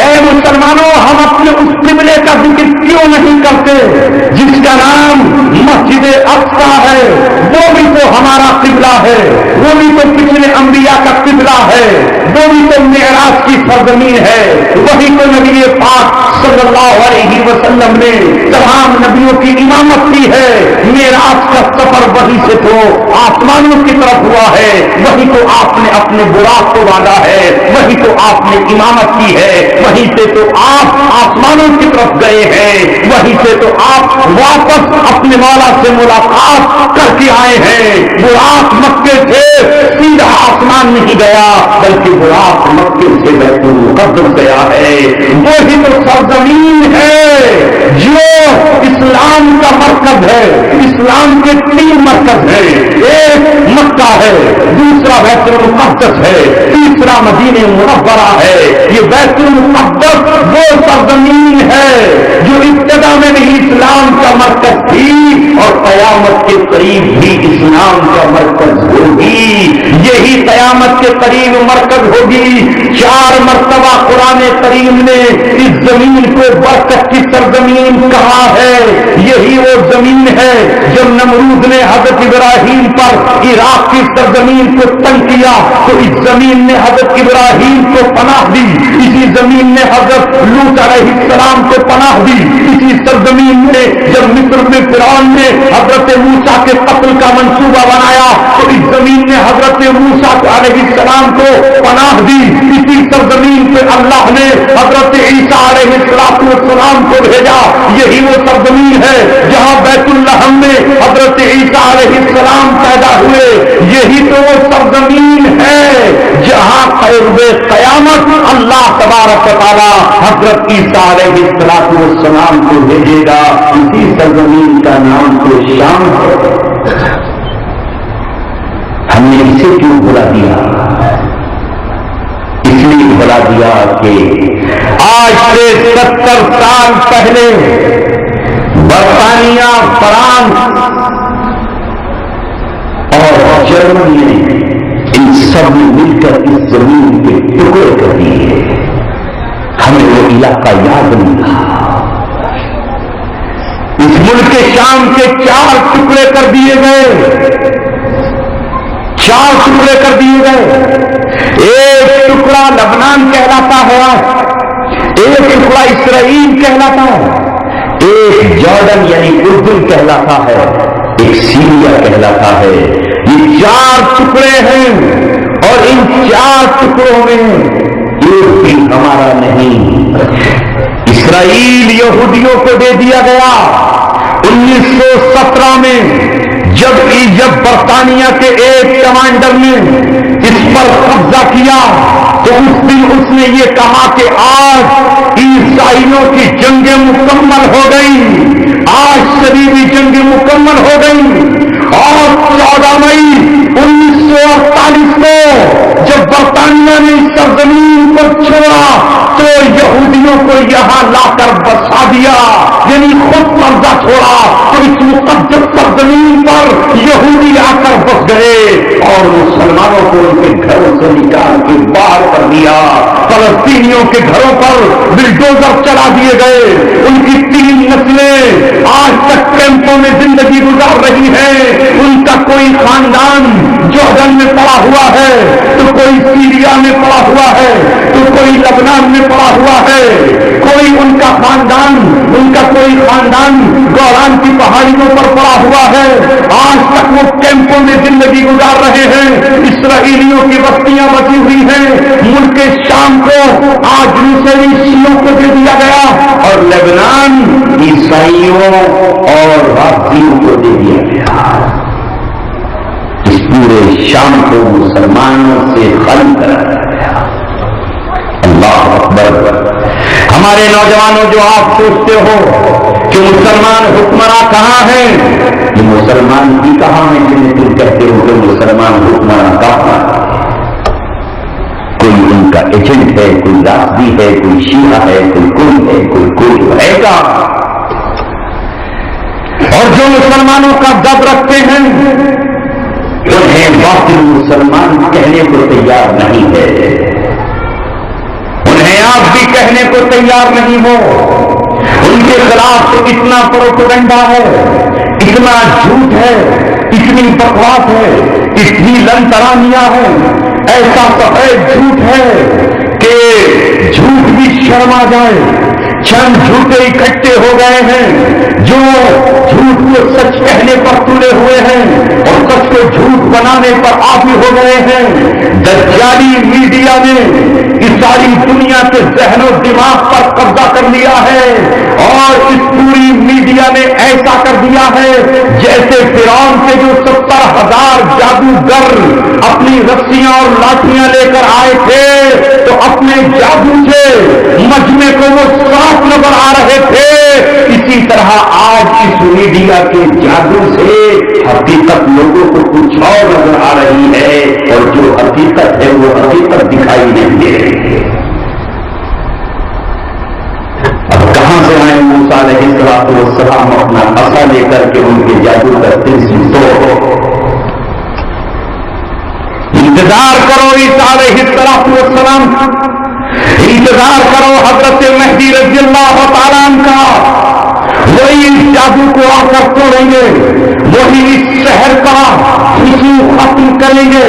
Speaker 1: اے مسلمانوں، ہم اپنے اس قبلے کا ذکر کیوں نہیں کرتے جس کا نام مسجد اقصی ہے؟ وہ بھی تو ہمارا قبلہ ہے، وہ بھی تو پچھلے انبیاء کا قبلہ ہے، وہ بھی تو معراج کی سرزمین ہے، وہی تو نبی پاک صلی اللہ علیہ وسلم نے تمام نبیوں کی امامت کی ہے۔ معراج کا سفر وہی سے تو آسمانوں کی طرف ہوا ہے، وہی تو آپ نے اپنے براق کو باندھا ہے، وہی تو آپ نے امامت کی ہے، وہی سے تو آپ آسمانوں کی طرف گئے ہیں، وہی سے تو آپ واپس اپنے مولا سے ملاقات کر کے آئے ہیں۔ براق مکے سے سیدھا آسمان نہیں گیا، بلکہ براق مکے سے بیت المقدس گیا ہے۔ وہی تو سرزمین ہے جو اسلام کا مرکز ہے۔ اسلام کے 3 مرکز ہیں، ایک مکہ ہے، دوسرا بیت المقدس ہے، تیسرا مدینہ منورہ ہے۔ یہ بیت المقدس وہ سرزمین ہے جو ابتدا میں بھی اسلام کا مرکز تھی اور قیامت کے قریب بھی اسلام کا مرکز ہوگی۔ یہی قیامت کے قریب مرکز ہوگی۔ 4 مرتبہ قرآن کریم نے اس زمین کو برکت کی سرزمین کہا ہے۔ یہی وہ زمین ہے جب نمرود نے حضرت ابراہیم پر عراق کی سرزمین کو تنگ کیا تو اس زمین نے حضرت ابراہیم کو پناہ دی، اسی زمین نے حضرت لوط علیہ السلام کو پناہ دی، اسی سرزمین میں جب مصر میں فرعون نے حضرت موسیٰ کے قتل کا منصوبہ بنایا تو اس زمین نے حضرت موسیٰ علیہ السلام کو پناہ دی، اسی سرزمین پہ اللہ نے حضرت عیسیٰ علیہ السلام کو بھیجا۔ یہی وہ سرزمین ہے جہاں بیت اللحم میں حضرت عیسیٰ علیہ السلام پیدا ہوئے۔ یہی تو وہ سرزمین ہے جہاں قرب قیامت اللہ تبارک و تعالی حضرت عیسیٰ علیہ السلام کو بھیجے گا۔ اسی سرزمین کا نام تو شام ہے۔ ہم نے اسے کیوں بلا دیا؟ اس لیے بلا دیا کہ آج سے 70 سال پہلے برطانیہ، فرانس اور جرمنی نے ان سب نے مل کر اس زمین کے ٹکڑے کر دیے۔ ہمیں وہ علاقہ یاد نہیں رہا۔ اس ملک شام کے 4 ٹکڑے کر دیے گئے، 4 ٹکڑے کر دیے گئے۔ ایک ٹکڑا لبنان کہلاتا ہے، ایک ٹکڑا اسرائیل کہلاتا ہے، ایک جارڈن یعنی اردن کہلاتا ہے، ایک سیریا کہلاتا ہے۔ یہ 4 ٹکڑے ہیں اور ان 4 ٹکڑوں میں ایک بھی ہمارا نہیں۔ اسرائیل یہودیوں کو دے دیا گیا 1917 میں، جب برطانیہ کے ایک کمانڈر نے اس پر قبضہ کیا تو اس دن اس نے یہ کہا کہ آج عیسائیوں کی جنگیں مکمل ہو گئی، آج صلیبی جنگیں مکمل ہو گئی۔ اور 14 مئی 1948 کو جب برطانیہ نے اس سرزمین کو چھوڑا تو یہودیوں کو یہاں لا کر بسا دیا، یعنی خود قبضہ چھوڑا تو اس مقدس سرزمین پر یہودی آ کر بس گئے اور مسلمانوں کو ان کے گھروں سے نکال کے باہر کر دیا۔ فلسطینیوں کے گھروں پر بلڈوزر چلا دیے گئے، ان کی 3 نسلیں آج تک کیمپوں میں زندگی گزار رہی ہیں۔ ان کا کوئی خاندان جارڈن میں پڑا ہوا ہے، تو کوئی سیریا میں پڑا ہوا ہے، تو کوئی لبنان میں پڑا ہوا ہے، کوئی ان کا کوئی خاندان گولان کی پہاڑیوں پر پڑا ہوا ہے۔ آج تک وہ کیمپوں میں زندگی گزار رہے ہیں۔ اسرائیلیوں کی بستیاں بچی ہوئی ہیں۔ ملک شام کو آج شیعوں کو دے دیا گیا اور لبنان عیسائیوں اور رافضیوں کو دے دیا گیا۔ اس پورے شام کو مسلمانوں سے خالی کرا گیا۔ اللہ اکبر۔ ہمارے نوجوانوں، جو آپ سوچتے ہو کہ مسلمان حکمراں کہاں ہیں، یہ مسلمان بھی کہاں ہیں جنہیں تم کہتے ہو کہ مسلمان حکمراں کہاں ہیں؟ کوئی ان کا ایجنٹ ہے، کوئی رافضی ہے، کوئی شیعہ ہے، کوئی ہے گا۔ اور جو مسلمانوں کا دب رکھتے ہیں انہیں باطل مسلمان کہنے کو تیار نہیں ہے، انہیں آپ بھی کہنے کو تیار نہیں ہو۔ ان کے خلاف تو اتنا پروپیگنڈا ہے، اتنا جھوٹ ہے، اتنی بکواس ہے، اتنی لن ترانیاں ہیں ایسا سفید جھوٹ ہے کہ جھوٹ بھی شرما جائے. چند جھوٹے اکٹھے ہو گئے ہیں جو جھوٹ کو سچ کہنے پر تلے ہوئے ہیں اور سچ کو جھوٹ بنانے پر عادی ہو گئے ہیں. دجالی میڈیا نے اس ساری دنیا کے ذہن و دماغ پر قبضہ کر لیا ہے اور اس پوری میڈیا نے ایسا کر دیا ہے جیسے فرعون کے جو 70,000 جادوگر اپنی رسیاں اور لاٹھیاں لے کر آئے تھے تو اپنے جادو سے مجمع کو وہ صاف نظر آ رہے تھے. اسی طرح آج اس میڈیا کے جادو سے حقیقت لوگوں کو کچھ اور نظر آ رہی ہے اور جو حقیقت ہے وہ حقیقت دکھائی نہیں دے رہی ہے. اب کہاں سے آئے موسیٰ علیہ السلام اپنا عصا لے کر کے ان کے جادو کا تلسم توڑو. انتظار کرو عیسیٰ علیہ السلام کا, انتظار کرو حضرت مہدی رضی اللہ تعالیٰ عنہ کا. وہی اس جادو کو آ کر توڑیں گے, وہی اس شہر کا حصول ختم کریں گے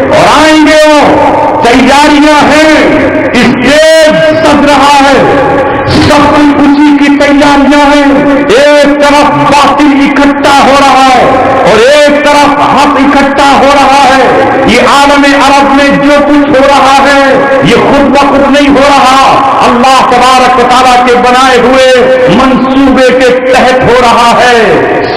Speaker 1: اور آئیں گے. وہ تیاریاں ہیں, اسٹیج سج رہا ہے, سب کچھ اسی کی تیاریاں ہیں. ایک طرف باطل اکٹھا ہو رہا ہے اور ایک طرف حق اکٹھا ہو رہا ہے. یہ عالم عرب میں جو کچھ ہو رہا ہے یہ خود بخود نہیں ہو رہا, اللہ تبارک و تعالیٰ کے بنائے ہوئے منصوبے کے تحت ہو رہا ہے.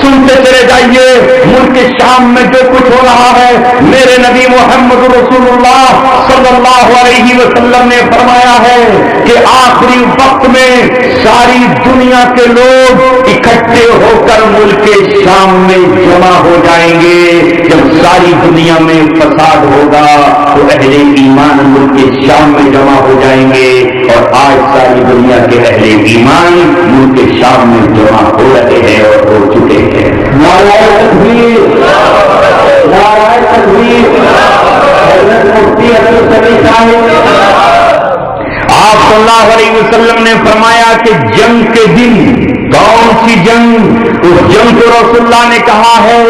Speaker 1: سنتے چلے جائیے, ملک شام میں جو کچھ ہو رہا ہے, میرے نبی محمد رسول اللہ صلی اللہ علیہ وسلم نے فرمایا ہے کہ آخری وقت میں ساری دنیا کے لوگ اکٹھے ہو کر ملک شام میں جمع ہو جائیں گے. جب ساری دنیا میں فساد ہوگا تو اہل ایمان ملک شام میں جمع ہو جائیں گے اور آج ساری دنیا کے اہل ایمان ملک شام میں جمع ہو رہے ہیں اور ہو چکے ہیں. نعرہ تکبیر, نعرہ تکبیر. حضرت مفتی عبد السمیع صاحب آپ صلی اللہ علیہ وسلم نے فرمایا کہ جنگ کے دن, کون سی جنگ؟ اس جنگ کو رسول اللہ نے کہا ہے,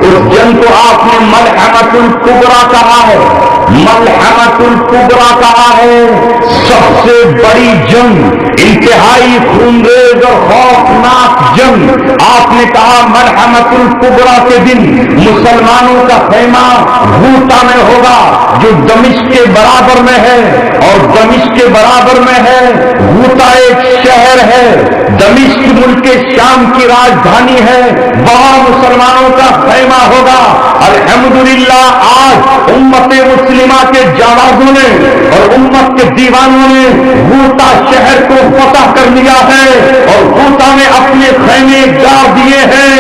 Speaker 1: اس جنگ کو آپ نے ملحمۃ الکبریٰ کہا ہے. ملحمۃ الکبریٰ کہا ہے, سب سے بڑی جنگ, انتہائی خونریز اور خوفناک جنگ. آپ نے کہا ملحمۃ الکبریٰ کے دن مسلمانوں کا خیمہ غوطہ میں ہوگا جو دمشق کے برابر میں ہے, اور دمشق کے برابر میں ہے غوطہ ایک شہر ہے. دمشق ملک شام کی راجدھانی ہے, وہاں مسلمانوں کا خیمہ ہوگا. الحمدللہ آج امت مسلمہ کے جانبازوں نے اور امت کے دیوانوں نے غوطہ شہر کو فتح کر لیا ہے اور غوطہ میں اپنے خیمے گاڑ دیے ہیں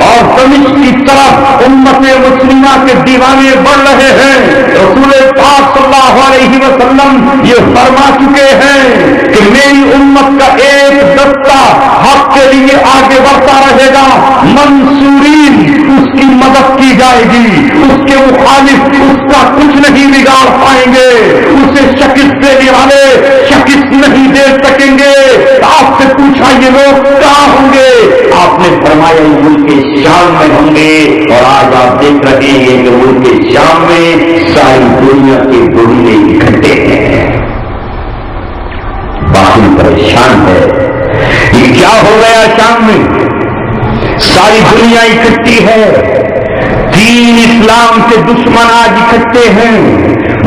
Speaker 1: اور دمشق کی طرف امت مسلمہ کے دیوانے بڑھ رہے ہیں. رسول پاک صلی اللہ علیہ وسلم یہ فرما چکے ہیں کہ میری امت کا ایک دستہ حق کے لیے آگے بڑھتا رہے گا, منصورین اس کی مدد کی جائے گی, اس کے مخالف اس کا کچھ نہیں بگاڑ پائیں گے, اسے شکست دینے والے شکست نہیں دے سکیں گے. آپ سے پوچھا یہ لوگ کہاں ہوں گے؟ آپ نے فرمایا ملک شام میں ہوں گے. اور آج آپ دیکھ رہے ہیں کہ ملک شام میں ساری دنیا کے گوڑے اکٹھے ہیں. باقی پریشان ہے, یہ کیا ہو گیا شام میں؟ ساری دنیا اکٹھی ہے, دین اسلام کے دشمن آج اکٹھے ہیں.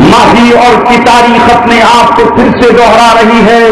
Speaker 1: ماضی اور کی تاریخ اپنے آپ کو پھر سے دوہرا رہی ہے.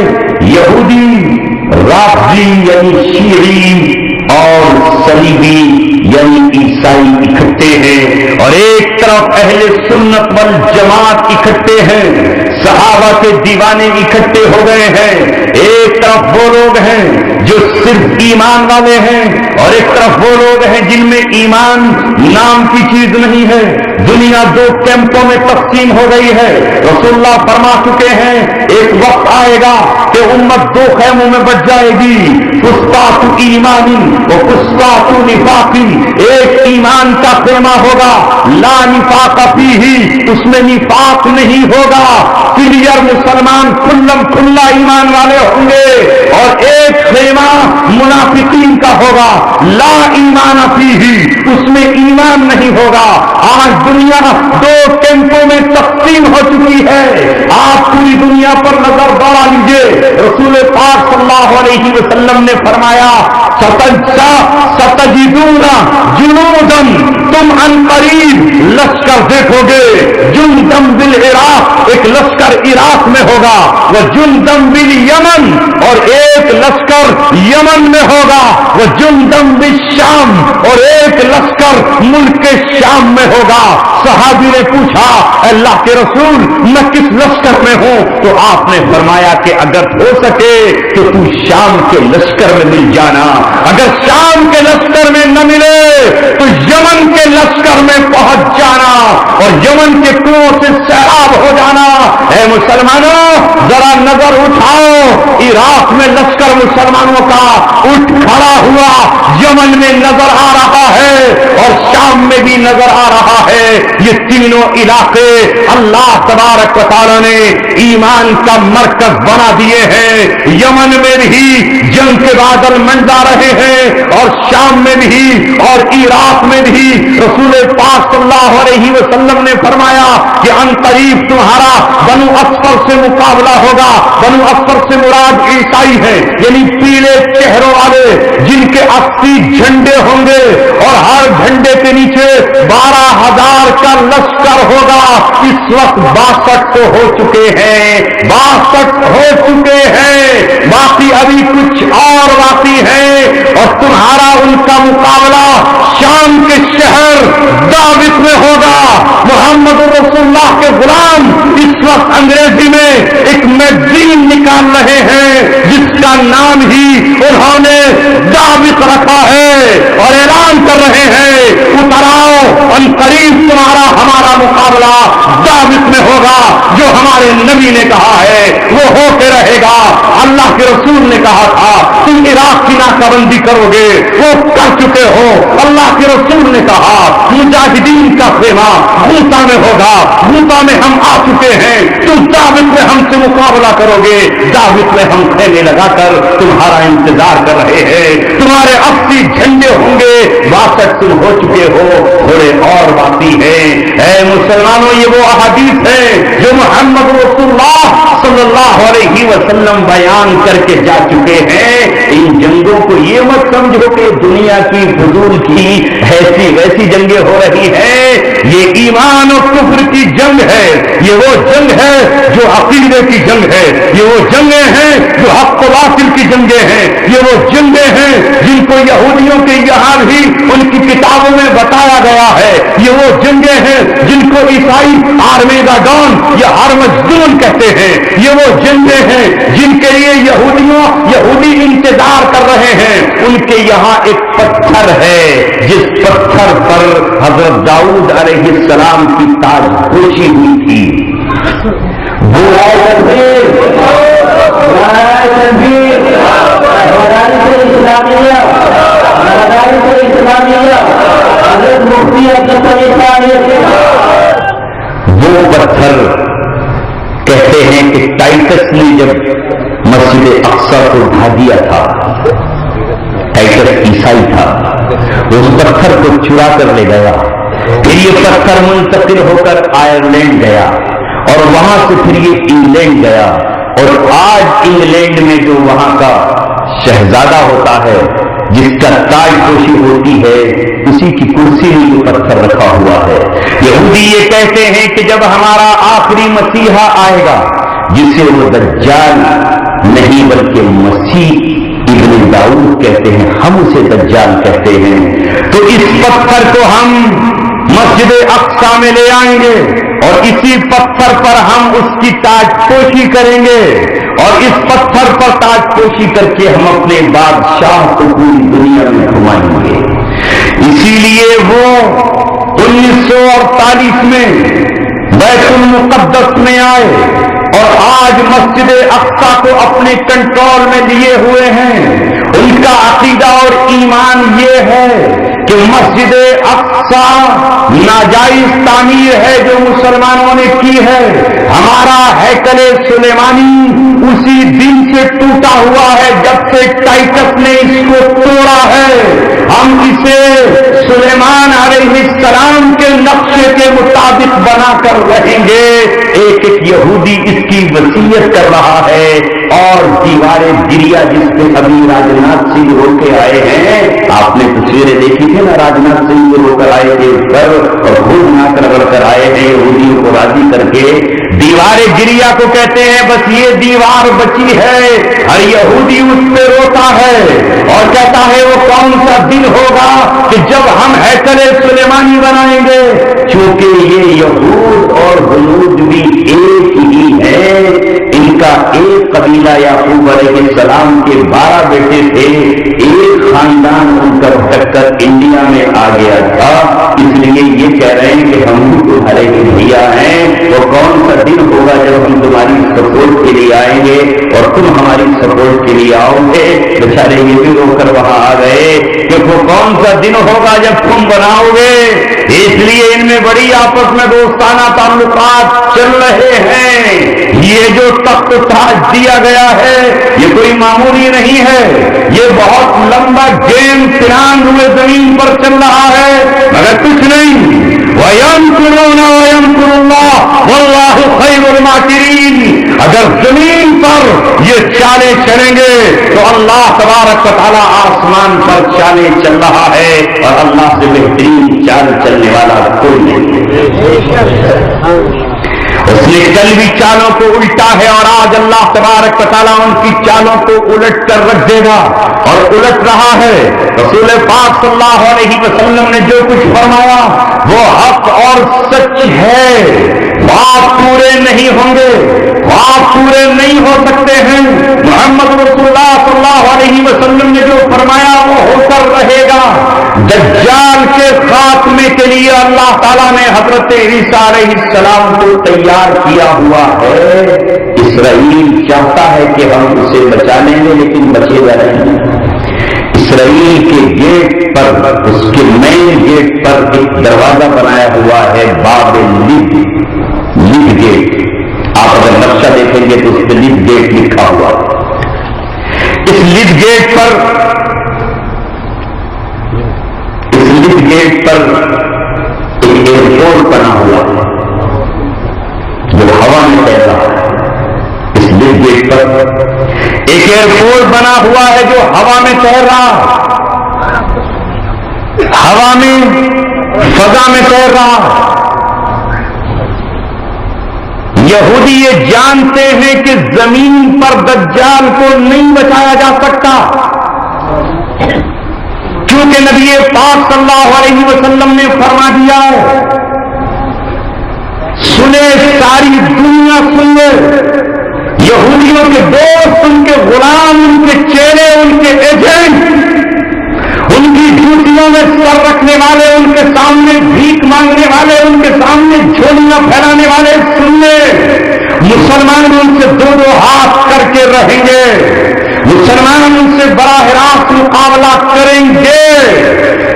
Speaker 1: یہودی, رافضی یعنی شیعی اور صلیبی یعنی عیسائی اکٹھے ہیں, اور ایک طرف اہل سنت والجماعت اکٹھے ہیں. صحابہ کے دیوانے اکٹھے ہو گئے ہیں. ایک طرف وہ لوگ ہیں جو صرف ایمان والے ہیں اور ایک طرف وہ لوگ ہیں جن میں ایمان نام کی چیز نہیں ہے. دنیا دو کیمپوں میں تقسیم ہو گئی ہے. رسول اللہ فرما چکے ہیں ایک وقت آئے گا کہ امت دو خیموں میں بچ جائے گی, فسطاط ایمان و فسطاط نفاق. ایک ایمان کا خیمہ ہوگا, لا نفاق فیہ، اس میں نفاق نہیں ہوگا، کلیئر مسلمان کھلم کھلا ایمان والے ہوں گے، اور ایک خیمہ منافقین کا ہوگا، لا ایمان فیہ، اس میں ایمان نہیں ہوگا۔ آج دنیا دو کیمپوں میں تقسیم ہو چکی ہے، آپ پوری دنیا پر نظر دوڑا لیجیے، رسول پاک صلی اللہ علیہ وسلم نے فرمایا ستجدون جنودا، تم ان قریب لشکر دیکھو گے، جندم بالعراق، ایک لشکر عراق میں ہوگا، وہ جندم بالیمن، اور ایک لشکر یمن میں ہوگا، وہ جندم بالشام، اور ایک لشکر ملک شام میں ہوگا۔ صحابی نے پوچھا اللہ کے رسول میں کس لشکر میں ہوں؟ تو آپ نے فرمایا کہ اگر ہو سکے تو تو شام کے لشکر میں مل جانا، اگر شام کے لشکر میں نہ ملے تو یمن کے لشکر میں پہنچ جانا اور یمن کے کنویں سے سیراب ہو جانا۔ اے مسلمانوں ذرا نظر اٹھاؤ، عراق میں لشکر مسلمانوں کا اٹھ کھڑا ہوا، یمن میں نظر آ رہا ہے اور شام میں بھی نظر آ رہا ہے۔ یہ تینوں علاقے اللہ تبارک و تعالی نے ایمان کا مرکز بنا دیے ہیں۔ یمن میں بھی جنگ کے بادل منڈا رہے ہیں اور شام میں بھی اور عراق میں بھی۔ رسول پاک صلی اللہ علیہ وسلم نے فرمایا کہ ان قریب تمہارا بنو اصفر سے مقابلہ ہوگا۔ بنو اصفر سے مراد عیسائی ہے، یعنی پیلے چہروں والے جن کے 80 جھنڈے ہوں گے اور ہر جھنڈے کے نیچے 12,000 کا لشکر ہوگا۔ اس وقت 62 تو ہو چکے ہیں، 62 ہو چکے ہیں، باقی ابھی کچھ اور باقی ہے، اور تمہارا ان کا مقابلہ شام کے شہر داوت میں ہوگا۔ محمد رسول اللہ کے غلام اس وقت انگریزی میں ایک میگزین نکال رہے ہیں جس کا نام ہی انہوں نے داوت رکھا ہے اور اعلان کر رہے ہیں اتراؤ ان قریب تمہارا ہمارا مقابلہ داوت میں ہوگا۔ جو ہمارے نبی نے کہا ہے وہ ہو کے رہے گا۔ اللہ کے رسول نے کہا تھا تم عراق کی ناکہ بندی کرو گے، وہ کر چکے ہو۔ اللہ کے رسول نے کہا مجاہدین کا خیمہ غوطہ میں ہوگا، غوطہ میں ہم آ چکے ہیں، تم داوت میں ہم سے مقابلہ کرو گے۔ داوت میں ہم خیمے لگا کر تمہارا انتظار کر رہے ہیں، تمہارے 80 جھنڈے ہوں گے، 62 تم ہو چکے ہو، تھوڑے اور باقی ہیں۔ اے مسلمانوں یہ وہ احادیث ہے جو محمد رسول اللہ صلی اللہ علیہ وسلم بیان کر کے جا چکے ہیں۔ ان جنگوں کو یہ مت سمجھو کہ دنیا کی فضول کی ایسی ویسی جنگیں ہو رہی ہیں، یہ ایمان اور کفر کی جنگ ہے، یہ وہ جنگ ہے جو عقیدے کی جنگ ہے، یہ وہ جنگیں ہیں جو حق و باطل کی جنگیں ہیں، یہ وہ جنگیں ہیں جن کو یہودیوں کے یہاں بھی ان کی کتابوں میں بتایا گیا ہے، یہ وہ جنگیں ہیں جن کو عیسائی آرمیگاڈون یا ہرمجدون کہتے ہیں، یہ وہ جنگیں ہیں جن کے لیے یہودی انتظار کر رہے ہیں۔ ان کے یہاں ایک پتھر ہے جس پتھر پر حضرت داؤد علیہ السلام کی تاج پوشی ہوئی تھی۔ وہ پتھر کہتے ہیں کہ ٹائٹس نے جب مسجد اقصی کو ڈھا دیا تھا، ٹائٹس عیسائی تھا، اس پتھر کو چرا کر لے گیا، پھر یہ پتھر منتقل ہو کر آئرلینڈ گیا اور وہاں سے پھر یہ انگلینڈ گیا، اور آج انگلینڈ میں جو وہاں کا شہزادہ ہوتا ہے جس کا تاج پوشی ہوتی ہے اسی کی کرسی میں یہ پتھر رکھا ہوا ہے۔ یہودی یہ کہتے ہیں کہ جب ہمارا آخری مسیحا آئے گا جسے وہ دجال نہیں بلکہ مسیح ابن داؤد کہتے ہیں، ہم اسے دجال کہتے ہیں، تو اس پتھر کو ہم مسجد اقصی میں لے آئیں گے اور اسی پتھر پر ہم اس کی تاج پوشی کریں گے، اور اس پتھر پر تاج پوشی کر کے ہم اپنے بادشاہ کو پوری دنیا میں گھمائیں گے۔ اسی لیے وہ 1948 میں بیت المقدس میں آئے اور آج مسجد اقصی کو اپنے کنٹرول میں لیے ہوئے ہیں۔ ان کا عقیدہ اور ایمان یہ ہے کہ مسجد اقصی ناجائز تعمیر ہے جو مسلمانوں نے کی ہے. ہمارا ہیکل سلیمانی اسی دن سے ٹوٹا ہوا ہے جب سے ٹائٹس نے اس کو توڑا ہے. ہم اسے سلیمان علیہ السلام کے نقشے کے مطابق بنا کر رہیں گے. ایک یہودی اس کی وصیت کر رہا ہے اور دیوار گریا جس پہ ابھی راجناتھ سنگھ ہو کے آئے ہیں, آپ نے تصویریں دیکھی تھی نا, راجناتھ سنگھ جو ہو کر آئے تھے اس پر اور خوب ناک رگڑ کر آئے ہیں یہودیوں کو راضی کر کے. دیوار گریا کو کہتے ہیں بس یہ دیوار بچی ہے. ہر یہودی اس پہ روتا ہے اور کہتا ہے وہ کون سا دن ہوگا کہ جب ہم ہیکل سلیمانی بنائیں گے. چونکہ یہ یہود اور ہنود بھی ایک ہی ہے, ان کا ایک قبیلہ یعقوب علیہ السلام کے 12 بیٹے تھے, ایک خاندان ان کا بھٹک کر انڈیا میں آ گیا تھا. اس لیے یہ کہہ رہے ہیں کہ ہم تمہارے بھیا ہیں. تو کون سا دن ہوگا جب ہم تمہاری سپورٹ کے لیے آئیں گے اور تم ہماری سپورٹ کے لیے آؤ گے. بیچارے یہ بھی رو کر وہاں آ گئے کہ وہ کون سا دن ہوگا جب تم بناؤ گے. اس لیے ان میں بڑی آپس میں دوستانہ تعلقات چل رہے ہیں. یہ جو تخت تاج دیا گیا ہے یہ کوئی معمولی نہیں ہے, یہ بہت لمبا گیم پلان ہوئے زمین پر چل رہا ہے مگر کچھ نہیں. وَيَمْكُرُونَ وَيَمْكُرُ اللَّهُ وَاللَّهُ خَيْرُ الْمَاكِرِينَ. اگر زمین پر یہ چالیں چلیں گے تو اللہ تبارک و تعالیٰ آسمان پر چالیں چل رہا ہے اور اللہ سے بہترین چال چلنے والا کوئی نہیں. اس نے کل بھی چالوں کو الٹا ہے اور آج اللہ تبارک و تعالیٰ ان کی چالوں کو الٹ کر رکھ دے گا اور الٹ رہا ہے. رسول پاک صلی اللہ علیہ وسلم نے جو کچھ فرمایا وہ حق اور سچ ہے. آپ پورے نہیں ہوں گے, آپ پورے نہیں ہو سکتے ہیں. محمد رسول اللہ صلی اللہ علیہ وسلم نے جو فرمایا وہ ہو کر رہے گا. دجال کے خاتمے کے لیے اللہ تعالیٰ نے حضرت عیسیٰ علیہ السلام کو تیار کیا ہوا ہے. اسرائیل چاہتا ہے کہ ہم اسے بچا لیں گے لیکن بچے گا نہیں. اسرائیل کے گیٹ پر, اس کے مین گیٹ پر ایک دروازہ بنایا ہوا ہے باب لد گیٹ. آپ اگر نقشہ دیکھیں گے تو اس پہ لد گیٹ لکھا ہوا. اس لد گیٹ پر ایک ایئرپورٹ بنا ہوا ہے جو ہوا میں تیر رہا ہے. اس لد گیٹ پر ایک ایئرپورٹ بنا ہوا ہے جو ہوا میں تیر رہا, ہوا میں فضا میں تیر رہا. یہودی یہ جانتے ہیں کہ زمین پر دجال کو نہیں بچایا جا سکتا کیونکہ نبی پاک صلی اللہ علیہ وسلم نے فرما دیا ہے. سنے ساری دنیا سن لے, یہودیوں کے دوست, ان کے غلام, ان کے چہرے, ان کے ایجنٹ, ان کی ڈیوٹیوں میں سر رکھنے والے, ان کے سامنے بھیک مانگنے والے, ان کے سامنے جھولیاں پھیلانے والے سن لے. مسلمان ان سے دو ہاتھ کر کے رہیں گے, مسلمان ان سے براہ راست مقابلہ کریں گے.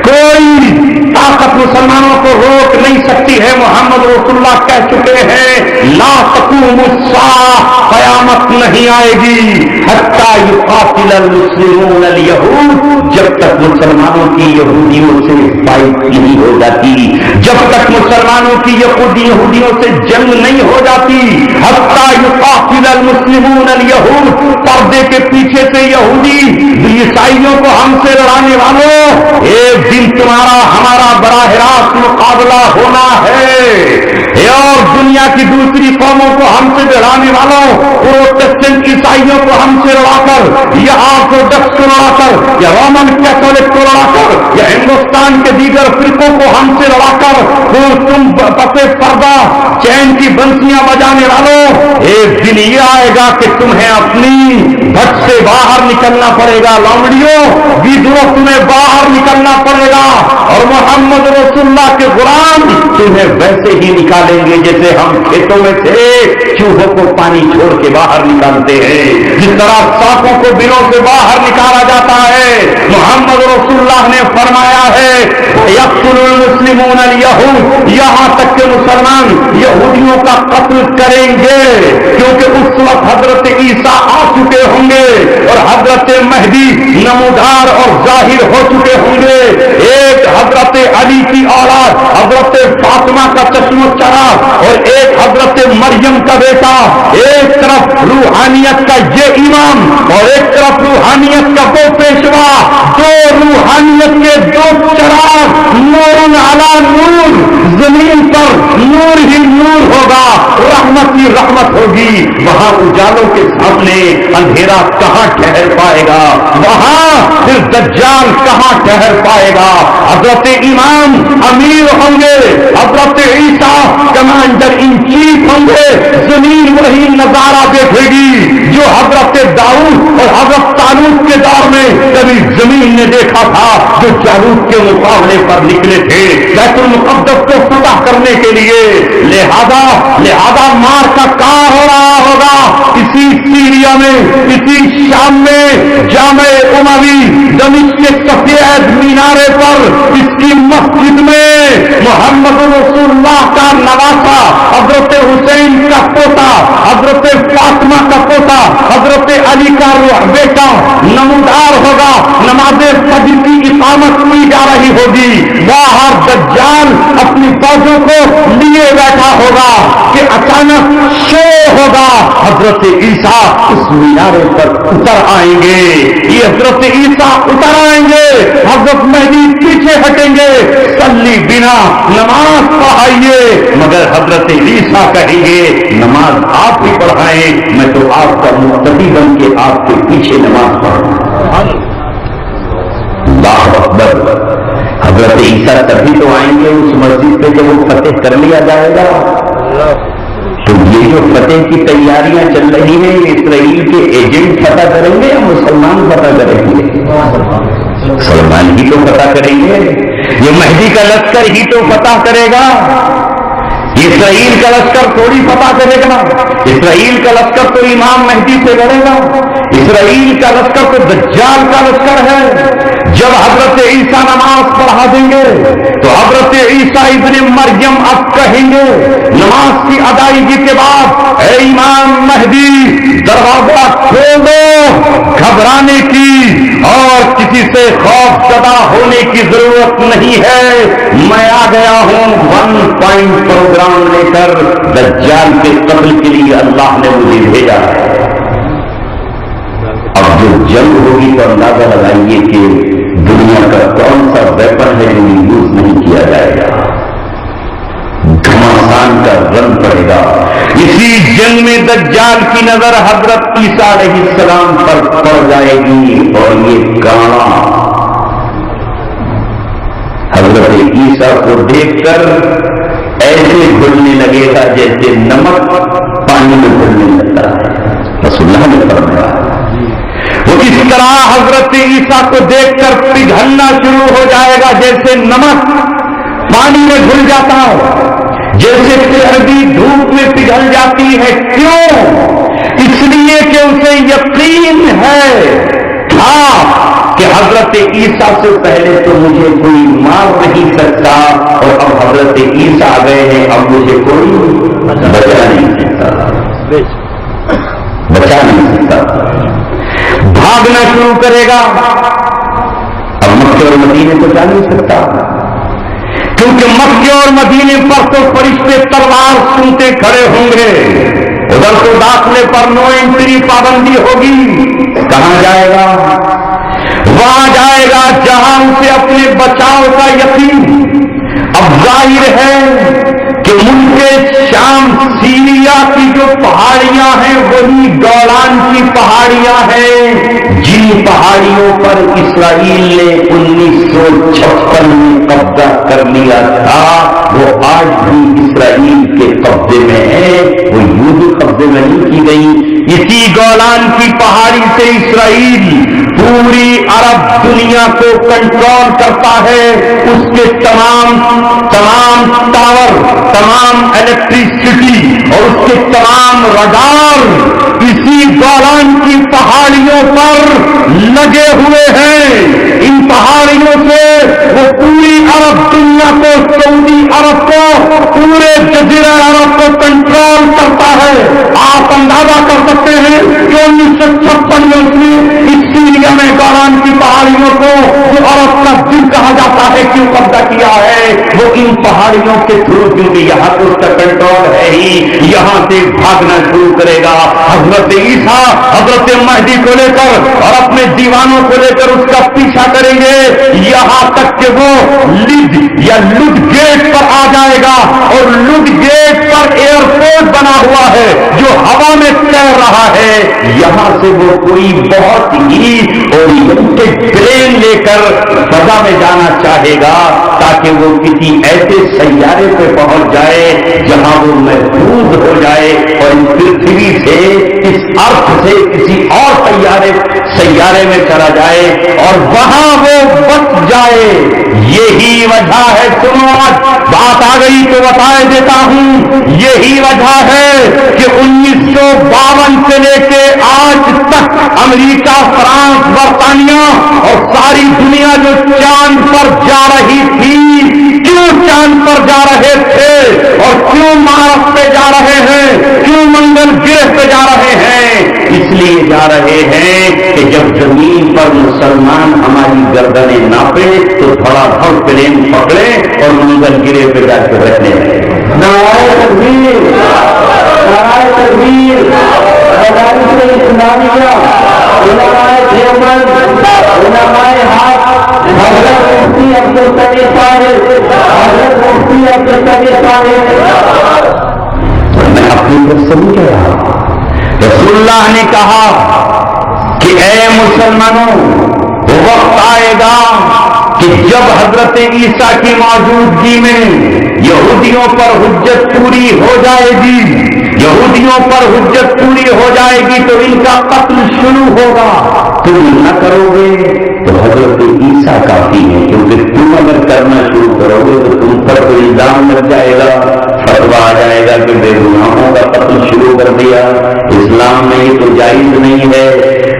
Speaker 1: کوئی طاقت مسلمانوں کو روک نہیں سکتی ہے. محمد رسول اللہ کہہ چکے ہیں لا تقوم الساعہ, قیامت نہیں آئے گی حتی یقاتل المسلمون الیہود, جب تک مسلمانوں کی یہودیوں سے فائٹ نہیں ہو جاتی, جب تک مسلمانوں کی یہودیوں سے جنگ نہیں ہو جاتی. حتی یقاتل المسلمون الیہود, پردے کے پیچھے سے یہودی عیسائیوں کو ہم سے لڑانے والوں, ایک دن تمہارا ہمارا براہ راست مقابلہ ہونا ہے. اور دنیا کی دوسری قوموں کو ہم سے لڑانے والوں, پروٹسٹنٹ عیسائیوں کو ہم سے لڑا کر, یا آرتھوڈکس کو لڑا کر, یا رومن کیتھولک کو لڑا کر, یا ہندوستان کے دیگر فرقوں کو ہم سے لڑا کر, تم پتے پردہ چین کی بنسیاں بجانے والوں, ایک دن یہ آئے گا کہ تمہیں اپنی بھٹ سے باہر نکلنا پڑے گا. لومڑیوں گیدڑوں, تمہیں باہر نکلنا پڑے گا اور محمد رسول اللہ کے غلام تمہیں ویسے ہی نکالیں گے جیسے ہم کھیتوں میں سے چوہوں کو پانی چھوڑ کے باہر نکالتے ہیں، جس طرح سانپوں کو بلوں سے باہر نکالا جاتا ہے، محمد رسول اللہ نے فرمایا ہے یقتل المسلمون الیہود، یہاں تک کہ مسلمان یہودیوں کا قتل کریں گے، کیونکہ اس وقت حضرت عیسیٰ آ چکے ہوں گے اور حضرت مہدی نمودار اور ظاہر ہو چکے ہوں گے۔ ایک حضرت علی کی اولاد حضرت فاطمہ کا چشم و چراغ اور ایک حضرت مریم کا بیٹا، ایک طرف روحانیت کا یہ امام اور ایک طرف روحانیت کا وہ پیشوا، دو روحانیت کے دو چراغ، نور علی نور، زمین پر نور ہی نور ہوگا، رحمت ہی رحمت ہوگی۔ وہاں اجالوں کے سامنے اندھیرا کہاں ٹھہر پائے گا، وہاں پھر دجال کہاں ٹھہر پائے گا۔ حضرت امام امیر ہوں گے، حضرت عیسیٰ کمانڈر ان چیف ہوں گے، زمین وہی نظارہ دیکھے گی جو حضرت داؤد اور حضرت طالوت کے دور میں کبھی زمین نے دیکھا تھا، جو جالوت کے مقابلے پر نکلے تھے بیت المقدس کو فتح کرنے کے لیے۔ لہذا مار کا کار ہو رہا ہوگا اسی سیریا میں، اسی شام میں، جامع اموی دمشق کے سفید مینارے پر، اس کی مسجد میں محمد رسول اللہ کا نواسا، حضرت حسین کا پوتا، حضرت فاطمہ کا پوتا، حضرت علی کا بیٹا نمودار ہوگا، نماز فجر کی اقامت کی جا رہی ہوگی، باہر دجال اپنی فوجوں کو لیے بیٹھا ہوگا کہ اچانک شو ہوگا، حضرت عیسیٰ اس مینارے پر اتر آئیں گے، یہ حضرت عیسیٰ اتر آئیں گے، حضرت مہدی پیچھے ہٹیں گے، صلی بنا نماز پڑھائیے، مگر حضرت عیسیٰ کہیں گے نماز آپ ہی پڑھائیں، میں تو آپ کا مقتدی بن کے آپ کے پیچھے نماز پڑھوں۔ اللہ اکبر۔ حضرت عیسیٰ تبھی تو آئیں گے اس مسجد پہ جب وہ فتح کر لیا جائے گا۔ تو یہ جو فتح کی تیاریاں چل رہی ہیں، یہ اسرائیل کے ایجنٹ فتح کریں گے یا مسلمان فتح کریں گے؟ مسلمان ہی تو فتح کریں گے، یہ مہدی کا لشکر ہی تو فتح کرے گا، اسرائیل کا لشکر تھوڑی فتح کرے گا، اسرائیل کا لشکر تو امام مہدی سے لڑے گا، اسرائیل کا لشکر تو دجال کا لشکر ہے۔ جب حضرت عیسیٰ نماز پڑھا دیں گے تو حضرت عیسیٰ ابن مریم اب کہیں گے نماز کی ادائیگی کے بعد اے امام مہدی دروازہ کھول دو، گھبرانے کی اور کسی سے خوف زدہ ہونے کی ضرورت نہیں ہے، میں آ گیا ہوں 1 پوائنٹ پروگرام لے کر، دجال کے قتل کے لیے اللہ نے مجھے بھیجا ہے۔ اب جو جنگ ہوگی تو اندازہ لگائیے کہ دنیا کا کون سا ویپن ہے جو یوز نہیں کیا جائے گا، گھمسان کا رن پڑے گا۔ اسی جنگ میں دجال کی نظر حضرت عیسیٰ علیہ السلام پر پڑ جائے گی اور یہ کانا حضرت عیسیٰ کو دیکھ کر ایسے گھلنے لگے گا جیسے نمک پانی میں گھلنے لگتا ہے، رسول اللہ نے فرمایا۔ وہ اس طرح حضرت عیسیٰ کو دیکھ کر پگھلنا شروع ہو جائے گا جیسے نمک پانی میں گھل جاتا ہو، جیسے چربی دھوپ میں پگھل جاتی ہے۔ کیوں؟ اس لیے کہ اسے یقین ہے کہ حضرت عیسیٰ سے پہلے تو مجھے کوئی مار نہیں سکتا، اور اب حضرت عیسیٰ آ گئے ہیں، اب مجھے کوئی بچا نہیں سکتا، بچا نہیں سکتا، بھاگنا شروع کرے گا۔ اب مکے اور مدینے کو جا نہیں سکتا، کیونکہ مکے اور مدینے پر تو فرشتے تلوار سنتے کھڑے ہوں گے، ادھر تو داخلے پر نو انٹری پابندی ہوگی۔ کہاں جائے گا؟ وہاں جائے گا جہاں اسے اپنے بچاؤ کا یقین۔ اب ظاہر ہے کہ ملک شام سیریا کی جو پہاڑیاں ہیں وہی گولان کی پہاڑیاں ہیں، جن پہاڑیوں پر اسرائیل نے 1956 میں قبضہ کر لیا تھا، وہ آج بھی اسرائیل کے قبضے میں ہے، وہ یوں بھی قبضے میں نہیں کی گئی۔ اسی گولان کی پہاڑی سے اسرائیل پوری عرب دنیا کو کنٹرول کرتا ہے، اس کے تمام ٹاور تمام الیکٹریسٹی اور اس کے تمام رڈار اسی گولان کی پہاڑیوں پر لگے ہوئے ہیں. ان پہاڑیوں سے وہ پوری عرب دنیا کو، سعودی عرب کو، پورے جزیرہ عرب کو کنٹرول کرتا ہے. آپ اندازہ کر سکتے ہیں کہ 1956 میں اس سیریا میں گولان کی پہاڑیوں کو جو عرب کا دل کہا جاتا ہے کیوں قبضہ کیا ہے؟ وہ ان پہاڑیوں کے تھرو، کیونکہ یہاں تو اس کا کنٹرول ہے ہی، یہاں سے بھاگنا شروع کرے گا. حضرت عیسیٰ حضرت مہدی کو لے کر اور اپنے دیوانوں کو لے کر اس کا پیچھا کریں گے یہاں تک کہ وہ لڈ یا لڈ گیٹ پر آ جائے گا. اور لڈ گیٹ پر ایئرپورٹ بنا ہوا ہے جو ہوا میں تیر رہا ہے. یہاں سے وہ کوئی بہت ہی اورینٹڈ پلین لے کر فضا میں جانا چاہے گا تاکہ وہ کسی ایسے سیارے پہ پہنچ جائے جہاں وہ محفوظ ہو جائے اور اس پرتھوی سے، اس ارتھ سے کسی اور سیارے میں چلا جائے اور وہاں وہ بچ جائے. یہی وجہ ہے، سنو آج بات آ گئی تو بتائے دیتا ہوں، یہی وجہ ہے کہ 1952 سے لے کے آج تک امریکہ، فرانس، برطانیہ اور ساری دنیا جو چاند پر جا رہی تھی، کیوں چاند پر جا رہے تھے اور کیوں مارس پہ جا رہے ہیں، کیوں منگل گرہ پہ جا رہے ہیں؟ اس لیے جا رہے ہیں کہ جب زمین پر مسلمان ہماری گردنیں ناپے تو تھوڑا بہت پلین پکڑے اور منگل گرہ پہ جا کے رہنے لگے.
Speaker 2: نعرہ تکبیر، نعرہ تکبیر، مدارس اسلامیہ، علماء دیوبند، علماء حق، حضرت مفتی عبدالقادر صاحب، حضرت مفتی عبدالقادر صاحب.
Speaker 1: میں اپنی بات سمجھ گیا. رسول اللہ نے کہا کہ اے مسلمانوں، وقت آئے گا کہ جب حضرت عیسیٰ کی موجودگی میں یہودیوں پر حجت پوری ہو جائے گی، یہودیوں پر حجت پوری ہو جائے گی تو ان کا قتل شروع ہوگا. تم نہ کرو گے تو حضرت عیسیٰ کافی ہے، کیونکہ تم اگر کرنا شروع کرو گے تو تم پر کوئی الزام لگ جائے گا، فتوا آ جائے گا کہ بے گناہوں کا قتل شروع کر دیا. اسلام میں یہ تو جائز نہیں ہے.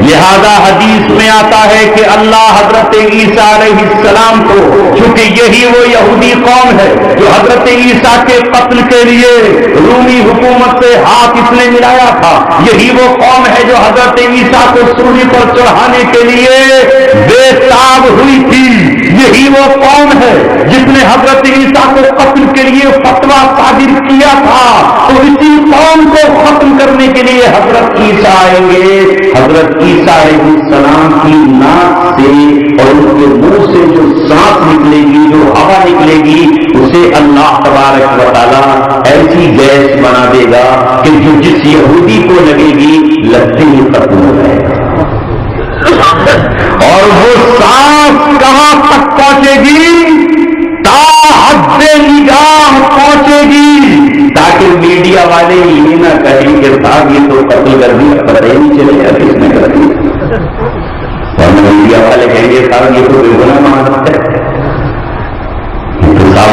Speaker 1: لہذا حدیث میں آتا ہے کہ اللہ حضرت عیسیٰ علیہ السلام کو، چونکہ یہی وہ یہودی قوم ہے جو حضرت عیسیٰ کے قتل کے لیے رومی حکومت سے ہاتھ اس نے ملایا تھا، یہی وہ قوم ہے جو حضرت عیسیٰ کو سولی پر چڑھانے کے لیے بے تاب ہوئی تھی، یہی وہ قوم ہے جس نے حضرت عیسیٰ کو قتل کے لیے فتویٰ صادر کیا تھا. تو اسی قوم کو ختم کرنے کے لیے حضرت عیسیٰ آئیں گے. حضرت عیسیٰ علیہ السلام کی ناک سے اور ان کے منہ سے جو سانس نکلے گی، جو ہوا نکلے گی، اسے اللہ تبارک و تعالیٰ ایسی گیس بنا دے گا کہ جو جس یہودی کو لگے گی لگتے ہی ختم ہو جائے گا. اور وہ سانس کہاں تک پہنچے گی؟ تا حد نگاہ پہنچے گی، تاکہ میڈیا والے یہ نہ کہیں کہ صاحب یہ تو قتل کر دیا، پتہ ہی نہیں چلے گا کس نے کر دیا. اور میڈیا والے کہیں گے صاحب یہ تو بے گناہ مانتا ہے، یہ تو صاحب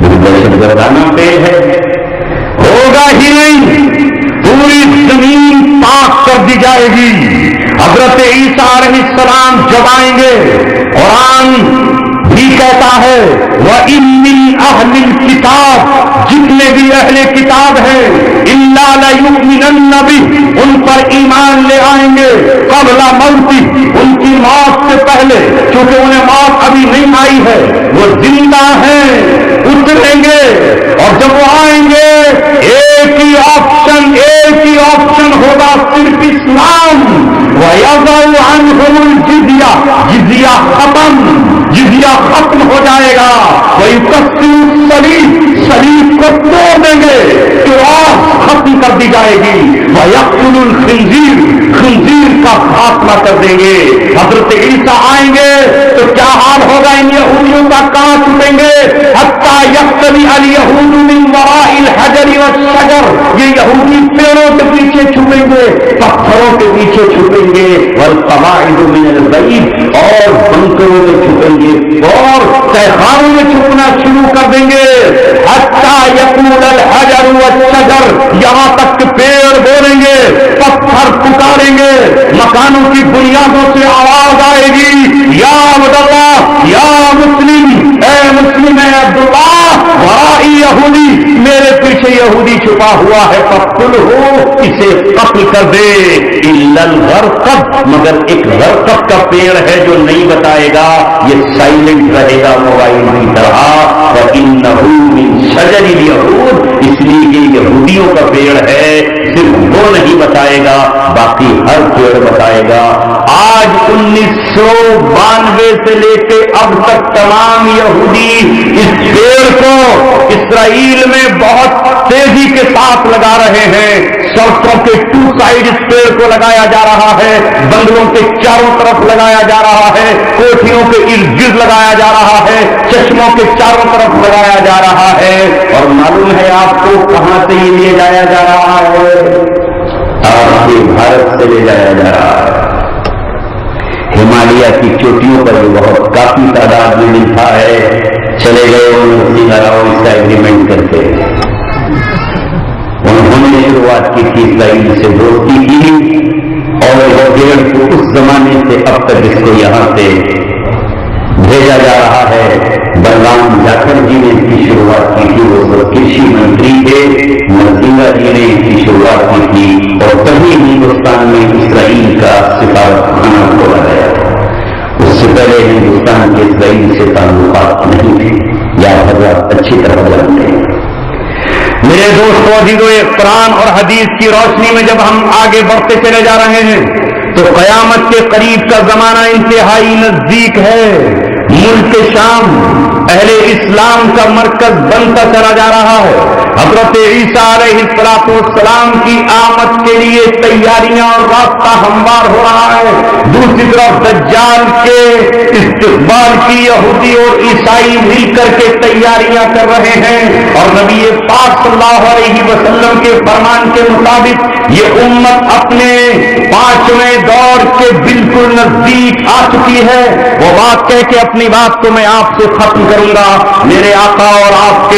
Speaker 1: یہ دہشت گردانہ پیش ہے. ہوگا ہی نہیں، پوری زمین پاک کر دی جائے گی. حضرت عیسیٰ علیہ السلام جب آئیں گے، قرآن بھی کہتا ہے وَإِن مِّنْ أَهْلِ الْكِتَابِ، جتنے بھی اہل کتاب ہیں إِلَّا لَيُؤْمِنَنَّ بِهِ، ان پر ایمان لے آئیں گے قبل موتہ، ان کی موت سے پہلے، چونکہ انہیں موت ابھی نہیں آئی ہے، وہ زندہ ہیں، اتریں گے. اور جب وہ آئیں گے ایک ہی آپشن ہوگا، صرف اسلام. وَيَضَعُ عَنْهُمُ الْجِزْيَةَ، جزیہ ختم ہو جائے گا. وَيُكَسِّرُ الصَّلِيبَ کو توڑ دیں گے، کراس ختم کر دی جائے گی. وَيَقْتُلُ الْخِنزِيرَ کا خاتمہ کر دیں گے. حضرت عیسیٰ آئیں گے تو کیا حال ہوگا؟ ان یہودیوں کا کان ٹوٹیں گے. حتیٰ یقتدی الیہود من وراء الحجر والشجر، یہ یہودی پیڑوں کے پیچھے چھپیں گے، پتھروں کے پیچھے چھپیں گے، والقواعد من البعید، اور بنکروں میں چھپیں گے اور تہخانوں میں چھپنا شروع کر دیں گے، حتی یقول الحجر والشجر، یہاں تک کہ پیڑ بولیں گے، پتھر پکاریں گے، مکانوں کی بنیادوں سے آواز آئے گی، یا عبداللہ یا مسلم، اے مسلم اے عبداللہ، ورائی یہودی، میرے پیچھے یہودی چھپا ہوا ہے، فقتل ہو، اسے قتل کر دے، الا الغرقد، مگر ایک غرقد کا پیڑ ہے جو نہیں بتائے گا، یہ سائلنٹ رہے گا موبائل کی طرح، وَإِنَّهُ مِن شَجَرِ الْيَهُودِ، اس لیے یہ یہودیوں کا پیڑ ہے، صرف وہ نہیں بتائے گا، باقی ہر پیڑ بتائے گا۔ آج 1992 سے لے کے اب تک تمام یہودی اس پیڑ کو اسرائیل میں بہت تیزی کے ساتھ لگا رہے ہیں، سڑکوں کے 2 سائڈ اس پیڑ کو لگایا جا رہا ہے، بنگلوں کے چاروں طرف لگایا جا رہا ہے، کوٹھیوں کے ارد گرد لگایا جا رہا ہے، چشموں کے چاروں طرف لگایا جا رہا ہے، اور معلوم ہے آپ کو کہاں سے یہ لے جایا جا رہا ہے؟ آپ کے بھارت سے لے جایا جا رہا ہے۔ ہمالیہ کی چوٹیوں پر یہ بہت کافی تعداد میں لکھا ہے، چلے گئے اس کا ایگریمنٹ کرتے، انہوں نے شروعات کی تھی اسرائیل سے دوستی کی، اور وہ پیڑ کو اس زمانے سے اب تک اس کو یہاں سے بھیجا جا رہا ہے۔ بلرام جاکر جی نے اس کی شروعات کی تھی، وہ کرشی منتری تھے، نرسنگا جی نے اس کی شروعات کی تھی، اور تبھی ہندوستان میں اسرائیل کا سفارت خانہ کھولا گیا تھا۔ اس سے پہلے ہندوستان کے اسرائیل سے تعلقات نہیں تھے، یا حضرات اچھی طرح جانتے ہیں۔ میرے دوستوں عزیزوں، قرآن اور حدیث کی روشنی میں جب ہم آگے بڑھتے چلے جا رہے ہیں تو قیامت کے قریب کا زمانہ انتہائی نزدیک ہے۔ ملک شام اہل اسلام کا مرکز بنتا چلا جا رہا ہے۔ حضرت عیسیٰ علیہ السلام کی آمد کے لیے تیاریاں اور راستہ ہموار ہو رہا ہے۔ دوسری طرف دجال کے استقبال کی یہودی اور عیسائی مل کر کے تیاریاں کر رہے ہیں، اور نبی پاک صلی اللہ علیہ وسلم کے فرمان کے مطابق یہ امت اپنے 5ویں دور کے بالکل نزدیک آ چکی ہے۔ وہ بات کہہ کے اپنی بات کو میں آپ سے ختم کروں گا۔ میرے آقا اور آپ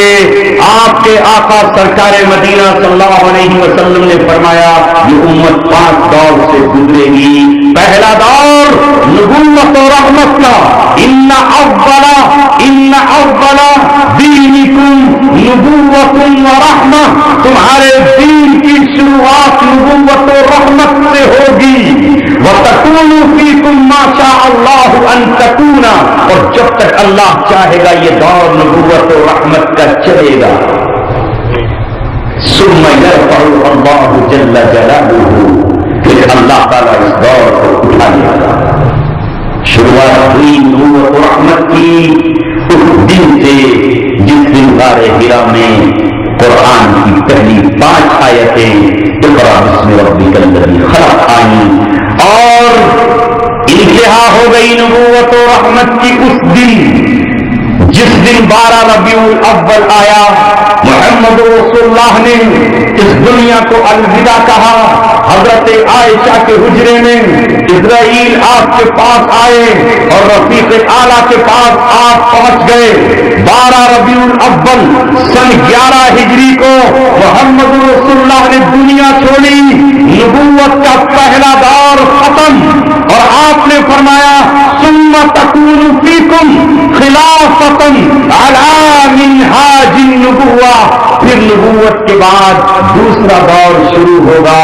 Speaker 1: کے آقا سرکار مدینہ صلی اللہ علیہ وسلم نے فرمایا یہ امت 5 دور سے گزرے گی۔ پہلا دور نبوت و رحمت کا، ان اول دینکم نبوت و رحمت، تمہارے دین کی شروعات نبوت و رحمت سے ہوگی۔ وَتَكُونُ فِيكُم مَّا شَاءَ اللَّهُ أَن تَكُونَ، اور جب تک اللہ چاہے گا یہ دور نبوت و رحمت کا چلے گا۔ ثُمَّ يَرْفَعُ اللَّهُ جَلَّ جَلَالُهُ، پھر اللہ تعالیٰ اس دور کو اٹھا لے گا۔ شروعات ہوئی نبوت و رحمت کی اس دن سے جس دن غار حرا میں قرآن کی پہلی 5 آیتیں اقرأ بسم ربک الذی خلق آئیں، اور انتہا ہو گئی نبوت و رحمت کی اس دن جس دن 12 ربیع الاول آیا۔ محمد رسول اللہ نے اس دنیا کو الوداع کہا۔ حضرت عائشہ کے حجرے میں اسرائیل آپ کے پاس آئے اور رفیق اعلیٰ کے پاس آپ پہنچ گئے۔ 12 ربیع الاول سن 11 ہجری کو محمد رسول اللہ نے دنیا چھوڑی، نبوت کا پہلا دور ختم، اور آپ نے فرمایا ثم تکون فیکم خلافۃ علی منہاج النبوہ، پھر نبوت کے بعد دوسرا دور شروع ہوگا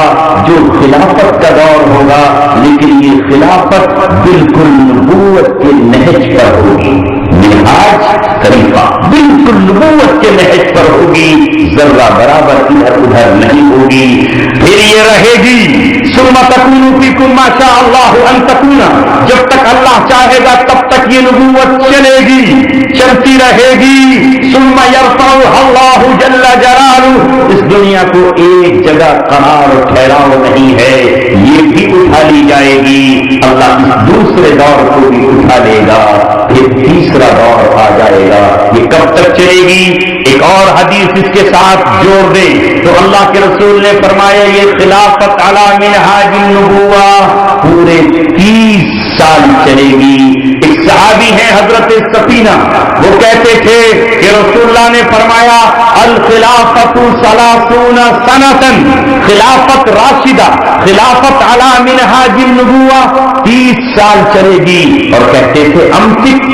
Speaker 1: جو خلافت کا دور ہوگا، لیکن یہ خلافت بالکل نبوت کے نہج پر ہوگی۔ منہاج خلیفہ بالکل نبوت کے نہج پر ہوگی، ذرہ برابر ادھر ادھر نہیں ہوگی۔ پھر یہ رہے گی ثم تکون فیکم ما شاء اللہ ان تکون، جب تک اللہ چاہے گا تب تک یہ نبوت چلے گی، چلتی رہے گی۔ ثم یرفعها اللہ جل جلالہ، اس دنیا کو ایک جگہ قرار و ٹھہراؤ نہیں ہے، یہ بھی اٹھا لی جائے گی، اللہ اس دوسرے دور کو بھی اٹھا لے گا، پھر تیسرا دور آ جائے گا۔ یہ کب تک چلے گی؟ ایک اور حدیث اس کے ساتھ جوڑ دیں تو اللہ کے رسول نے فرمایا یہ خلافت علی منہاج النبوہ پورے 30 سال چلے گی. ایک صحابی ہیں حضرت سفینہ، وہ کہتے تھے کہ رسول اللہ نے فرمایا الخلافت 30 سنۃ، خلافت راشدہ، خلافت علی منہاج النبوہ 30 سال چلے گی. اور کہتے تھے امسک،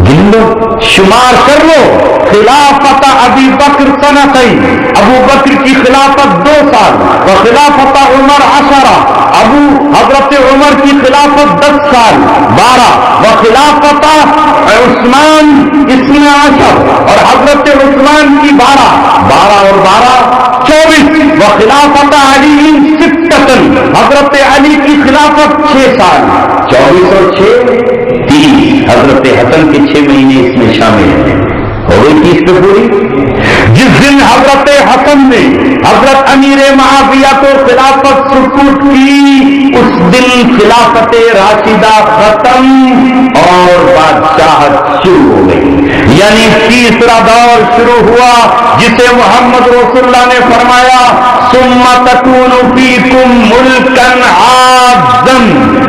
Speaker 1: گن لو، شمار کر لو، خلافت ابی بکر سنتین، ابو بکر کی خلافت 2 سال، و خلافت عمر 10، حضرت عمر کی خلافت 10 سال 12، و خلافت عثمان 12، اور حضرت عثمان کی 12 اور 12 24، و خلافت علی 6، حضرت علی کی خلافت 6 سال، 24 اور 6 30، حضرت حسن کے 6 مہینے اس میں شامل ہیں. ہو گئی 30 پہ پوری. جس دن حضرت حسن نے حضرت امیر معاویہ کو خلافت سپرد کی، اس دن خلافت راشدہ ختم اور بادشاہت شروع ہو گئی. یعنی تیسرا دور شروع ہوا جسے محمد رسول اللہ نے فرمایا ثم تکون فیکم ملکا عاضا،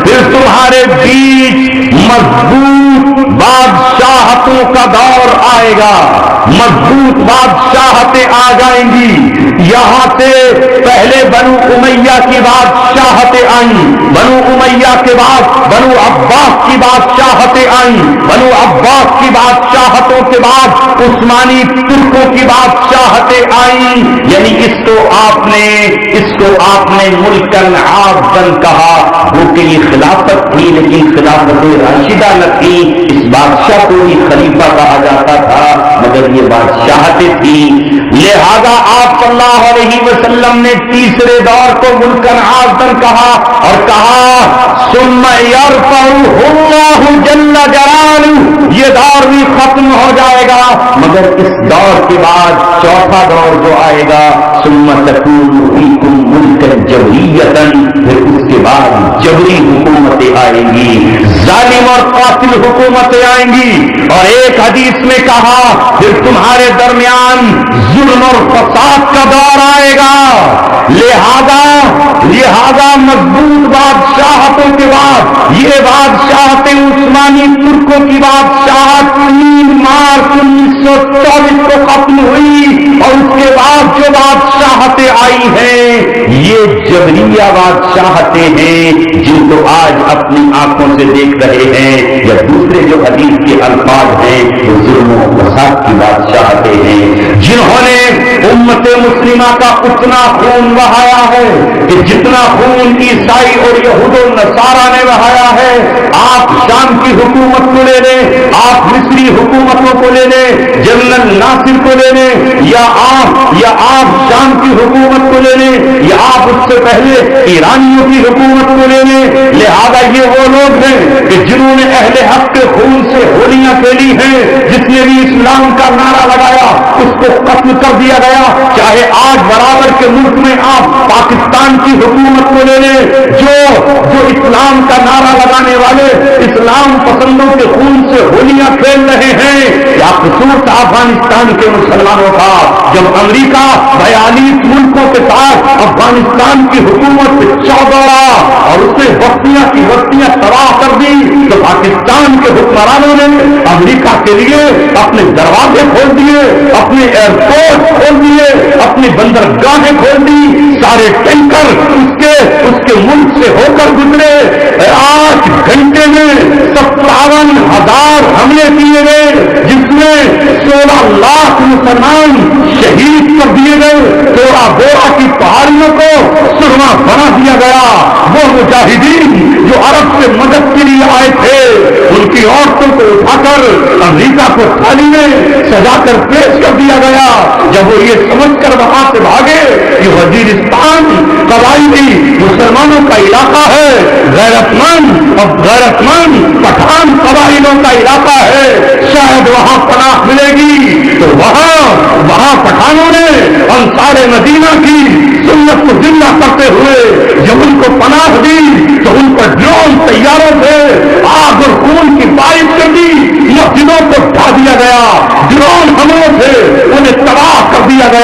Speaker 1: پھر تمہارے بیچ مضبوط بادشاہتوں کا دور آئے گا، مضبوط بادشاہتیں آ جائیں گی. یہاں سے پہلے بنو امیہ کی بادشاہتیں آئیں، بنو امیہ کے بعد بنو عباس کی بادشاہتیں آئیں، بنو عباس کی بادشاہتوں کے بعد عثمانی ترکوں کی بادشاہتیں آئیں. یعنی اس کو آپ نے ملکن عاضن کہا، وہ کہ یہ خلافت تھی لیکن خلافت راشدہ نہ تھی. اس بادشاہ کو ہی خلیفہ کہا جاتا تھا مگر یہ بادشاہتیں تھی. لہذا آپ صلی اللہ علیہ وسلم نے تیسرے دور کو ملکن عاضن کہا اور کہا ثم یرفعہ اللہ جل جلالہ، یہ دور بھی ختم ہو جائے گا مگر اس دور کے بعد چوتھا دور جو آئے گا ثم تکون فیکم ملکا جبریۃ، پھر اس کے بعد جبری حکومتیں آئیں گی، ظالم اور قاتل حکومتیں آئیں گی. اور ایک حدیث میں کہا پھر تمہارے درمیان ظلم اور فساد کا دور آئے گا. لہذا مضبوط بادشاہتوں کے بعد یہ بادشاہتیں عثمانی ترکوں کی بادشاہت 3 مارچ 1924 کو ختم ہوئی، اور اس کے بعد جو بادشاہتیں آئی ہیں یہ جبریہ بادشاہتیں ہیں جن کو آج اپنی آنکھوں سے دیکھ رہے ہیں، یا دوسرے جو حدیث کے الفاظ ہیں وہ ظلم و فساد کی بادشاہتیں ہیں، جنہوں نے امت مسلمہ کا اتنا خون بہایا ہے کہ جتنا خون عیسائی اور یہود و نصارہ نے بہایا ہے. آپ شام کی حکومت کو لے لیں، آپ مصری حکومتوں کو لے لیں، جنرل ناصر کو لے لیں، یا آپ شام کی حکومت کو لے لیں، یا آپ اس سے پہلے ایرانیوں کی حکومت کو لے لیں. لہذا یہ وہ لوگ ہیں کہ جنہوں نے اہل حق کے خون سے ہولیاں کھیلی ہیں. جس نے بھی اسلام کا نعرہ لگایا اس کو قتل کر دیا گیا. چاہے آج برابر کے ملک میں آپ پاکستان کی حکومت کو لے لیں، جو اسلام کا نعرہ لگانے والے اسلام پسندوں کے خون سے ہولیاں کھیل رہے ہیں. یا قصور تھا افغانستان کے مسلمانوں کا جب امریکہ 42 ملکوں کے ساتھ افغانستان کی حکومت پہ چودڑا اور اس نے بستیاں تباہ کر دی، تو پاکستان کے حکمرانوں نے امریکہ کے لیے اپنے دروازے کھول دیے، اپنے ایئرپورٹ کھول دیے، اپنی بندرگاہیں کھول دی. سارے ٹینکر اس کے ملک سے ہو کر گزرے. 8 گھنٹے میں 57,000 حملے کیے گئے، جس میں 16 لاکھ مسلمان شہید کر دیے گئے. تورا بورا کی پہاڑیوں کو سرما بنا دیا گیا. وہ مجاہدین جو عرب سے مدد کے لیے آئے تھے ان کی عورتوں کو اٹھا کر امریکہ کو تھالی میں سجا کر پیش کر دیا گیا. جب وہ یہ سمجھ کر وہاں سے بھاگے کہ وزیرستان قبائلی مسلمانوں کا علاقہ ہے، غیرت مند پٹھان قبائلوں کا علاقہ ہے، شاید وہاں پناہ ملے گی، تو وہاں پٹھانوں نے انصار مدینہ کی سنت کو زندہ کرتے ہوئے جب ان کو پناہ دی تو ان پر ڈرون طیاروں سے آگ اور خون کی بارش کر دی. مسجدوں کو ڈھا دیا گیا، ڈرون حملوں سے انہیں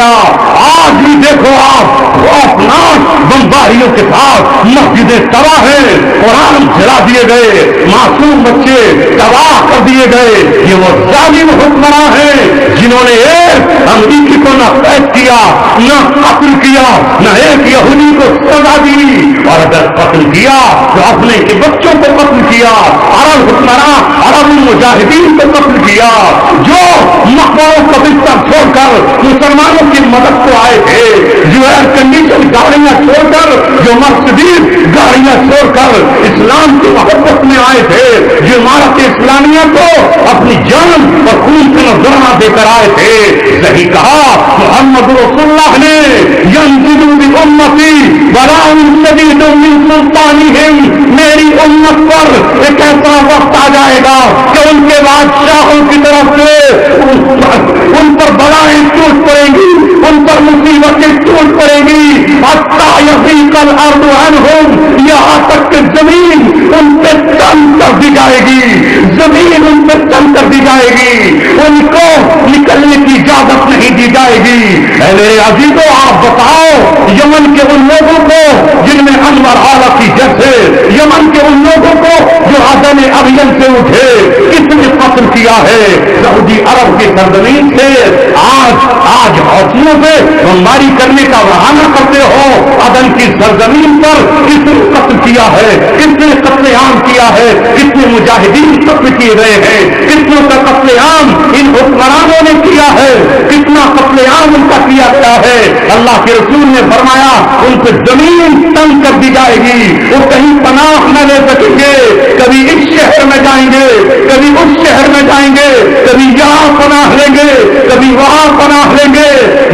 Speaker 1: گیا. آج بھی دیکھو آپ خوفناک بمباریوں کے ساتھ مسجدیں تباہ ہیں, قرآن جلا دیے گئے, معصوم بچے تباہ کر دیے گئے. یہ وہ ظالم حکمراں ہیں جنہوں نے ایک امریکی کو نہ قید کیا, نہ قتل کیا, نہ ایک یہودی کو سزا دی, اور اگر قتل کیا تو اپنے کے بچوں کو قتل کیا. عرب حکمراں عرب مجاہدین کو قتل کیا جو مقبروں کو بستر چھوڑ کر مسلمانوں کی مدد کو آئے تھے, جو ایئر کنڈیشن گاڑیاں چھوڑ کر, جو مرسڈیز گاڑیاں چھوڑ کر اسلام کی محبت میں آئے تھے, جو عمارت اسلامیہ کو اپنی جان اور خون کا نذرانہ دے کر آئے تھے. صحیح کہا محمد رسول اللہ نے, ینزل بامتی بلاء شدید من سلطانہم, میری امت پر ایک ایسا وقت آ جائے گا کہ ان کے بادشاہوں کی طرف سے ان پر بلائیں ٹوٹ پڑیں گی, ان پر مصیبتیں ٹوٹ پڑیں گی. حتی یضیق الارض عنہم, یہاں تک کہ زمین ان پہ تنگ کر دی جائے گی, زمین ان پہ تنگ کر دی جائے گی, ان کو نکلنے کی اجازت نہیں دی جائے گی. اے میرے عزیزوں, آپ بتاؤ یمن کے ان لوگوں کو جن میں انور اعلیٰ کی جیسے, یمن کے ان لوگوں کو جو عدم ابین سے اٹھے, کس نے قتل کیا ہے؟ سعودی عرب کی سرزمین سے آج حوثیوں سے بمباری کرنے کا بہانہ کرتے ہو. عدن کی سرزمین پر کس نے قتل کیا ہے؟ کس نے قتل عام کیا ہے؟ کتنے مجاہدین قتل کیے گئے ہیں؟ کتنوں کا قتل عام ان حکمرانوں نے کیا ہے؟ کتنا قتل عام ان کا کیا گیا ہے؟ اللہ کے رسول نے فرمایا ان پہ زمین تنگ کر دی جائے گی, وہ کہیں پناہ نہ لے سکیں گے. کبھی اس شہر میں جائیں گے, کبھی اس شہر میں جائیں گے, کبھی یہاں پناہ لیں گے, کبھی وہاں پناہ لیں گے.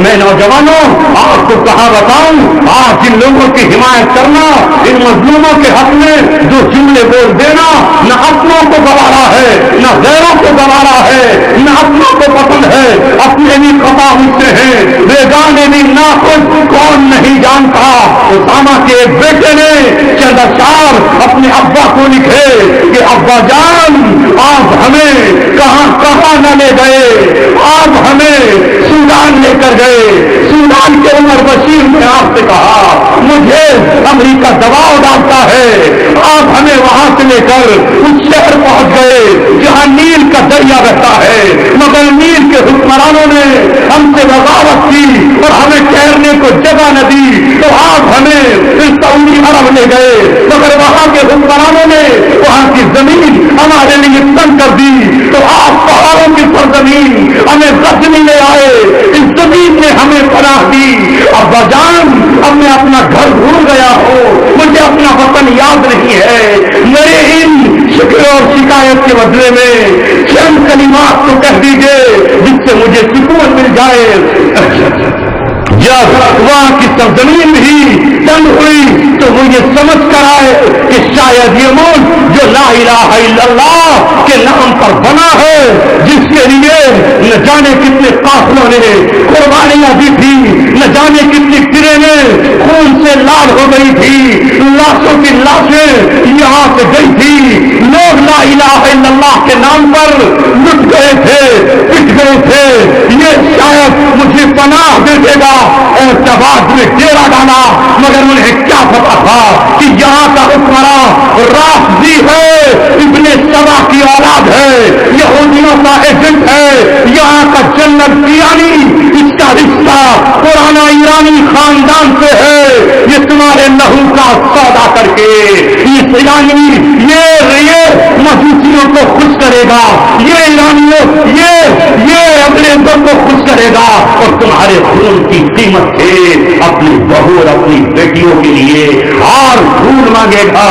Speaker 1: میں نوجوانوں آپ کو کہاں بتاؤں, آج جن لوگوں کی حمایت کرنا, ان مظلوموں کے حق میں جو جملے بول دینا, نہ اپنوں کو گوارا ہے, نہ غیروں کو گوارا ہے, نہ اپنوں کو پسند ہے, اپنے بھی خطا ہوتے ہیں, بیگانے بھی ناخوش, کون نہیں جانتا. اسامہ کے ایک بیٹے نے چند اشعار اپنے ابا کو لکھے کہ ابا جان آپ ہمیں کہاں کہاں نہ لے گئے, آپ ہمیں سودان لے کر گئے. سودان کے عمر بشیر نے آپ سے کہا مجھے امریکہ دباؤ ڈالتا ہے, آپ ہمیں وہاں سے لے کر اس شہر پہنچ گئے جہاں نیل کا دریا بہتا ہے, مگر نیل کے حکمرانوں نے ہم سے بغاوت کی اور ہمیں ٹھہرنے کو جگہ نہ دی, تو آپ ہمیں سعودی عرب لے گئے, مگر وہاں کے حکمرانوں نے وہاں کی زمین ہمارے لیے تنگ کر دی, تو آپ پہاڑوں کی سرزمین ہمیں غزنی لے آئے, اس زمین نے ہمیں پناہ دی. ابا جان اب میں اپنا گھر بھول گیا ہوں, مجھے اپنا وطن یاد نہیں ہے, میرے ان شکر اور شکایت کے بدلے میں چند کلمات تو کہہ دیجیے جس سے مجھے سکون مل جائے. جب وہاں کی سرزمین بھی تنگ ہوئی تو وہ یہ سمجھ کر آئے کہ شاید یہ ملک جو لا الہ الا اللہ کے نام پر بنا ہے, جس کے لیے نہ جانے کتنے قافلوں نے قربانیاں دی تھی, نہ جانے کتنی ٹرینیں خون سے لال ہو گئی تھی, لاشوں کی لاشیں یہاں سے گئی تھی, لوگ لا الہ الا اللہ کے نام پر لٹ گئے تھے, پٹ گئے تھے. یہ شاید مجھے پناہ دے دے گا اور جواب میں ڈیرا ڈالا, مگر انہیں کیا پتا تھا کہ یہاں کا حکمراں رافضی ہے, ابن سبا کی اولاد ہے, یہودیوں کا ایجنٹ ہے, یہاں کا جنرل پیانی اس کا رشتہ پرانا ایرانی خاندان سے ہے. یہ تمہارے لہو کا سودا کر کے یہ ایرانی یہ مجوسیوں کو خوش کرے گا, یہ ایرانیوں یہ انگریزوں کو خوش کرے گا, اور تمہارے خون کی قیمت سے اپنی بہو اور اپنی بیٹیوں کے لیے ہار پھول مانگے گا.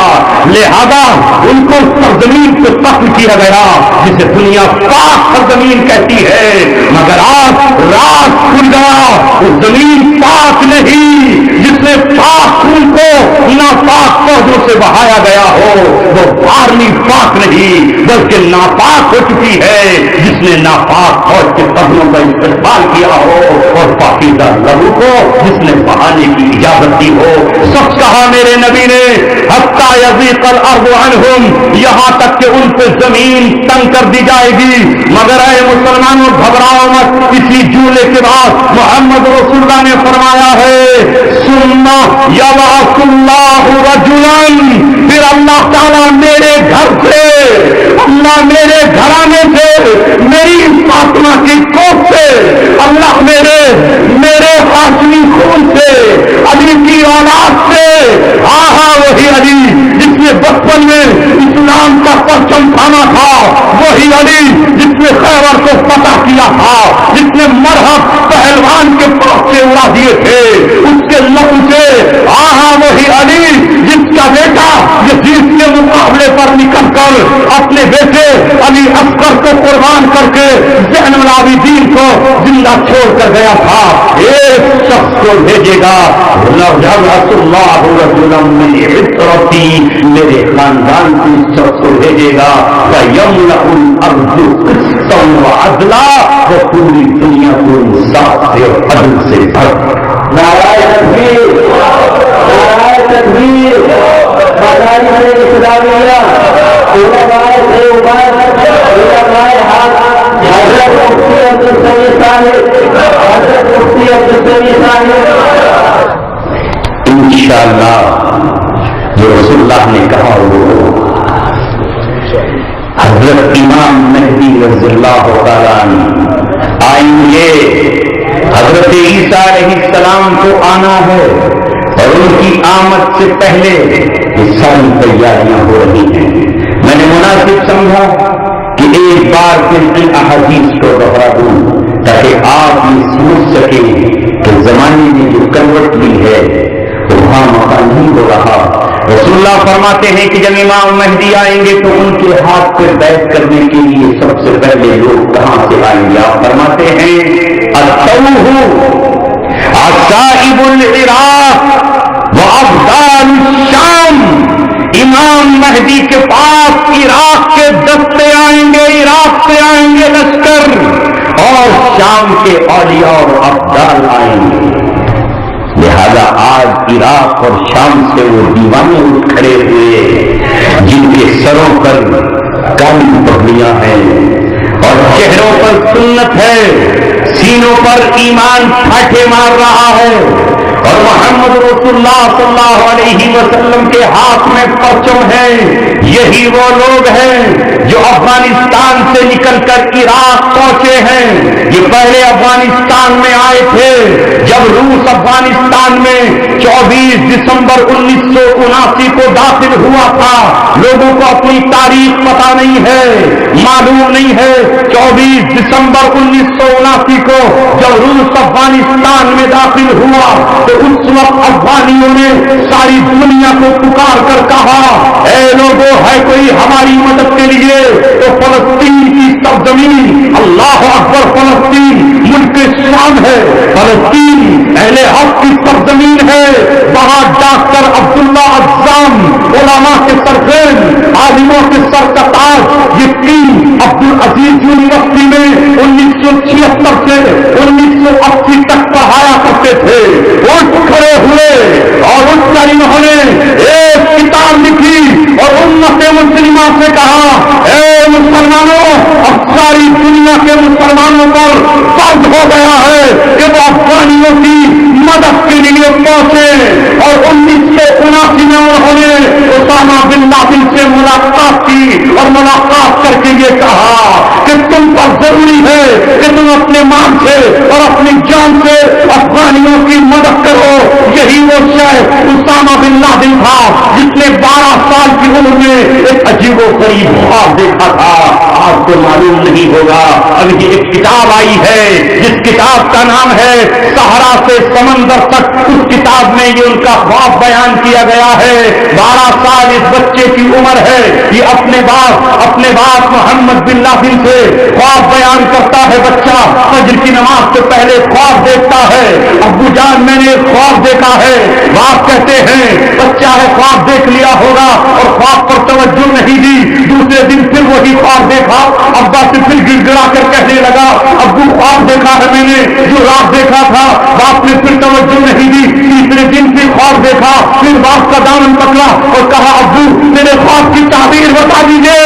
Speaker 1: لہذا ان کو سرزمین پہ قتل کیا گیا جسے دنیا پاک سرزمین کہتی ہے, مگر آج رات کھل گیا, وہ زمین پاک نہیں جس نے پاک خون کو ناپاک پودوں سے بہایا گیا ہو, وہ پارلی پاک نہیں بلکہ ناپاک ہو چکی ہے جس نے ناپاک فوج کے قدموں کا استقبال کیا ہو, اور پاکیزہ لہو کو جس نے بہانے کی اجازت دی ہو. سچ کہا میرے نبی نے, حتی یضیق الارض عنہم, یہاں تک کہ ان پہ زمین تنگ کر دی جائے گی. مگر اے مسلمانوں گھبراؤ مت, اسی جون مرحلے کے بعد محمد رسول اللہ نے فرمایا ہے ثم یبعث اللہ رجلا، پھر اللہ تعالیٰ میرے گھر سے، اللہ میرے گھرانے سے، میری فاطمہ کی کوکھ سے، اللہ میرے ہاشمی خون سے، علی کی اولاد سے، وہی علی جس نے بچپن میں اسلام کا پرچم تھاما تھا، وہی علی جس نے خیبر کو فتح کیا تھا، جس نے مرحب پہلوان کے پاس سے اڑا دیے تھے، اس کے لہو سے وہی علی جس کا بیٹا یزید کے مقابلے پر نکل کر اپنے بیٹے علی اصغر کو قربان کر کے زین العابدین کو زندہ چھوڑ کر گیا تھا، ایک شخص کو بھیجے گا اللہ رجلا من عترتی، میرے خاندان کی اس شخص کو بھیجے گا فیملأ الارض قسطا وعدلا، وہ پوری دنیا کو انصاف سے اور عدل سے بھر۔
Speaker 2: نعرہ تکبیر، نعرہ تکبیر، مدارس اسلامیہ، علماء دیوبند، علماء حق، حضرت مفتی عبدالسمیع صاحب، حضرت مفتی عبدالسمیع صاحب،
Speaker 1: انشاءاللہ جو رسول اللہ نے کہا وہ حضرت امام مہدی رضی اللہ تعالیٰ آئیں گے، حضرت عیسیٰ علیہ السلام کو آنا ہے اور ان کی آمد سے پہلے یہ ساری تیاریاں ہو رہی ہیں۔ میں نے مناسب سمجھا کہ ایک بار پھر ان احادیث کو دوہرا دوں تاکہ آپ یہ سمجھ سکیں کہ زمانے میں جو کروٹ لی ہے وہاں موقع نہیں ہو رہا۔ رسول اللہ فرماتے ہیں کہ جب امام مہدی آئیں گے تو ان کے ہاتھ پہ بیعت کرنے کے لیے سب سے پہلے لوگ کہاں سے آئیں گے؟ آپ فرماتے ہیں عصائب العراق وابدال الشام، امام مہدی کے پاس عراق کے دستے آئیں گے، عراق سے آئیں گے لشکر، اور شام کے اولیاء اور ابدال آئیں گے۔ لہذا آج عراق اور شام سے وہ دیوانے اٹھ کھڑے ہوئے جن کے سروں پر کالی پگڑیاں ہیں اور چہروں پر سنت ہے، سینوں پر ایمان پھاٹے مار رہا ہے، اور محمد رسول اللہ صلی اللہ علیہ وسلم کے ہاتھ میں پرچم ہے۔ یہی وہ لوگ ہیں جو افغانستان سے نکل کر عراق پہنچے ہیں۔ یہ پہلے افغانستان میں آئے تھے جب روس افغانستان میں 24 دسمبر 1979 کو داخل ہوا تھا۔ لوگوں کو اپنی تاریخ پتہ نہیں ہے، معلوم نہیں ہے۔ 24 دسمبر 1979 کو جب روس افغانستان میں داخل ہوا تو اس وقت افغانیوں نے ساری دنیا کو پکار کر کہا، اے لوگوں ہے کوئی ہماری مدد کے لیے؟ تو فلسطین کی سرزمین، اللہ اکبر، فلسطین ملک شام ہے، فلسطین اہل حق کی سرزمین ہے۔ وہاں ڈاکٹر عبداللہ عزام، علماء کے سرخین، عالموں کے سر کا تاج، یہ تین عبدالعزیز یونیورسٹی میں 1976 سے 1980 تک پڑھایا کرتے تھے۔ اٹھ کھڑے ہوئے اور اٹھ کر انہوں نے ایک کتاب لکھی اور امت مسلمہ سے کہا، اے مسلمانوں، اب ساری دنیا کے مسلمانوں پر فرض ہو گیا ہے کہ وہ افغانیوں کی مدد کے لیے پہنچے۔ اور 1979 میں انہوں نے اسامہ بن لادن سے ملاقات کی اور ملاقات کر کے یہ کہا کہ تم پر ضروری ہے کہ تم اپنے مان سے اور اپنی جان سے افغانیوں کی مدد کرو۔ یہی وہ شخص اسامہ بن لادن تھا جس نے 12 سال کی عمر میں ایک عجیب و غریب خواب دیکھا تھا۔ آپ کو معلوم نہیں ہوگا، اب یہ ایک کتاب آئی ہے جس کتاب کا نام ہے صحرا سے سمندر تک۔ اس کتاب میں یہ ان کا خواب بیان کیا گیا ہے۔ 12 سال اس بچے کی عمر ہے، یہ اپنے باپ محمد بن لادن سے خواب بیان کرتا ہے۔ بچہ فجر کی نماز سے پہلے خواب دیکھتا ہے، ابو جان میں نے ایک خواب دیکھا ہے۔ باپ کہتے ہیں بچہ ہے خواب دیکھ لیا ہوگا اور خواب پر توجہ نہیں دی، دوسرے دن پھر وہی خواب دیکھا, ابا سے پھر گڑ گڑا کر کہنے لگا ابو خواب دیکھا ہے میں نے, جو رات دیکھا تھا. باپ نے پھر توجہ نہیں دی, تیسرے دن پھر خواب دیکھا, پھر باپ کا دامن پکڑا اور کہا ابو میرے خواب کی تعبیر بتا دیجیے.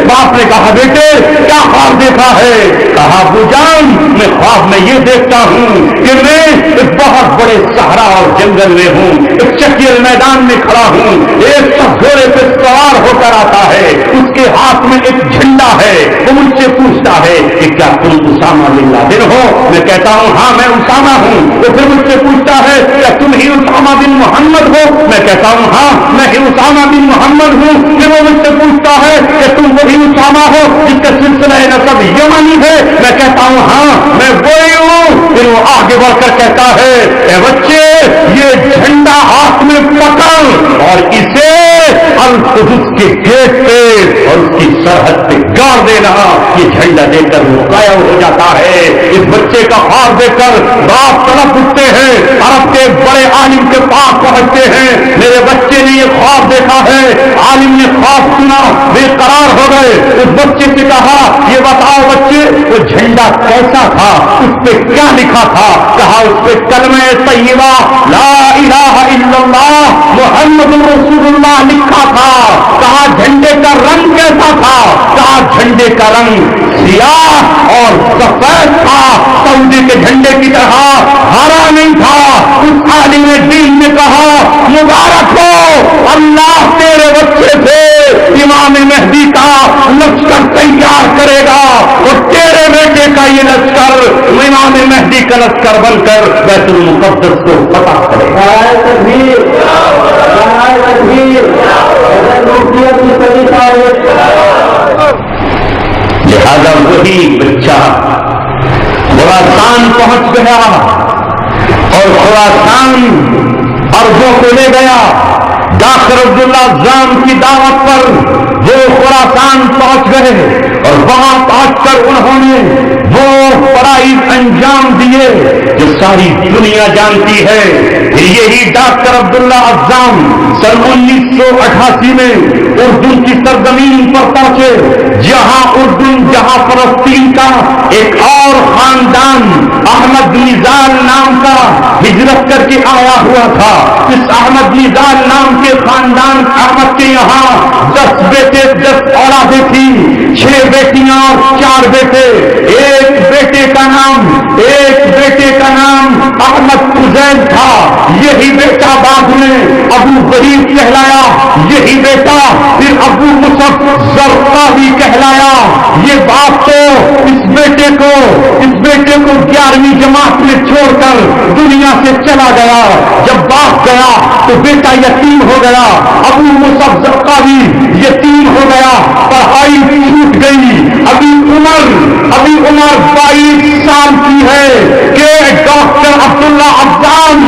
Speaker 1: باپ نے کہا بیٹے کیا خواب دیکھا ہے؟ کہا ابو جان میں خواب میں یہ دیکھتا ہوں کہ میں ایک بہت بڑے صحرا اور جنگل میں ہوں, ایک چکیل میدان میں کھڑا ہوں, ایک شخص گھوڑے پہ سوار ہو کر آتا ہے, اس کے ہاتھ میں ایک جھنڈا ہے. وہ مجھ سے پوچھتا ہے کہ کیا تم اسامہ بن لادن ہو؟ میں کہتا ہوں ہاں میں اسامہ ہوں. وہ پھر مجھ سے پوچھتا ہے کیا تم ہی اسامہ بن محمد ہو؟ میں کہتا ہوں ہاں میں ہی اسامہ بن محمد ہوں. پھر وہ مجھ سے پوچھتا ہے کہ تم وہی اسامہ ہو جس کا سلسلہ نسب یمنی ہے؟ میں کہتا ہوں ہاں میں وہی ہوں. پھر وہ آگے بڑھ کر کہتا ہے اے بچے یہ جھنڈا ہاتھ میں پکڑ اور اسے القدس کے گیٹ پہ اور اس کی سرحد پہ گاڑ دینا. یہ جھنڈا دے کر وہ قائم ہو جاتا ہے. اس بچے کا خواب دیکھ کر باپ تڑپ اٹھتے ہیں, عرب کے بڑے عالم کے پاس پہنچتے ہیں. میرے بچے نے یہ خواب دیکھا ہے. عالم نے خواب سنا, بے قرار ہو گئے. اس بچے سے کہا یہ بتاؤ بچے وہ جھنڈا کیسا تھا, اس پہ کیا لکھا تھا؟ کہا اس پہ کلمہ طیبہ لا الہ الا اللہ محمد رسول اللہ لکھا تھا. کہا جھنڈے کا رنگ کیسا تھا؟ کہا جھنڈے کا رنگ سیاہ اور سفید تھا, سعودی کے جھنڈے کی طرح ہرا نہیں تھا. اس عالم دین نے کہا مبارک ہو اللہ تیرے بچے سے امام مہدی کا لشکر تیار کرے گا اور تیرے بیٹے کا یہ لشکر امام مہدی کا لشکر بن کر بیت المقدس کو فتح کرے گا. لہذا وہی بچہ خراسان پہنچ گیا اور خراسان عربوں کو لے گیا. ڈاکٹر عبداللہ عزام کی دعوت پر وہ خراسان پہنچ گئے اور وہاں پہنچ کر انہوں نے وہ فرائض انجام دیے جو ساری دنیا جانتی ہے. یہی ڈاکٹر عبداللہ عزام سن 1988 میں اردن کی سرزمین پر پہنچے, جہاں فلسطین کا ایک اور خاندان احمد نژاد نام کا ہجرت کر کے آیا ہوا تھا. اس احمد نژاد نام کے خاندان احمد کے یہاں 10 بیٹے 10 اولادیں تھیں, 6 بیٹیاں اور 4 بیٹے. ایک بیٹے کا نام احمد فضیل تھا. یہی بیٹا بعد میں ابو غریب کہلایا. یہی بیٹا پھر ابو مصعب زرقاوی کہلایا. یہ باپ تو اس بیٹے کو 11ویں جماعت میں چھوڑ کر دنیا سے چلا گیا. جب باپ گیا تو بیٹا یتیم ہو گیا. ابو مصعب زرقاوی یتیم ہو گیا, پڑھائی چھوٹ گئی. ابھی عمر 22 سال کی ہے کہ ڈاکٹر عبداللہ عزام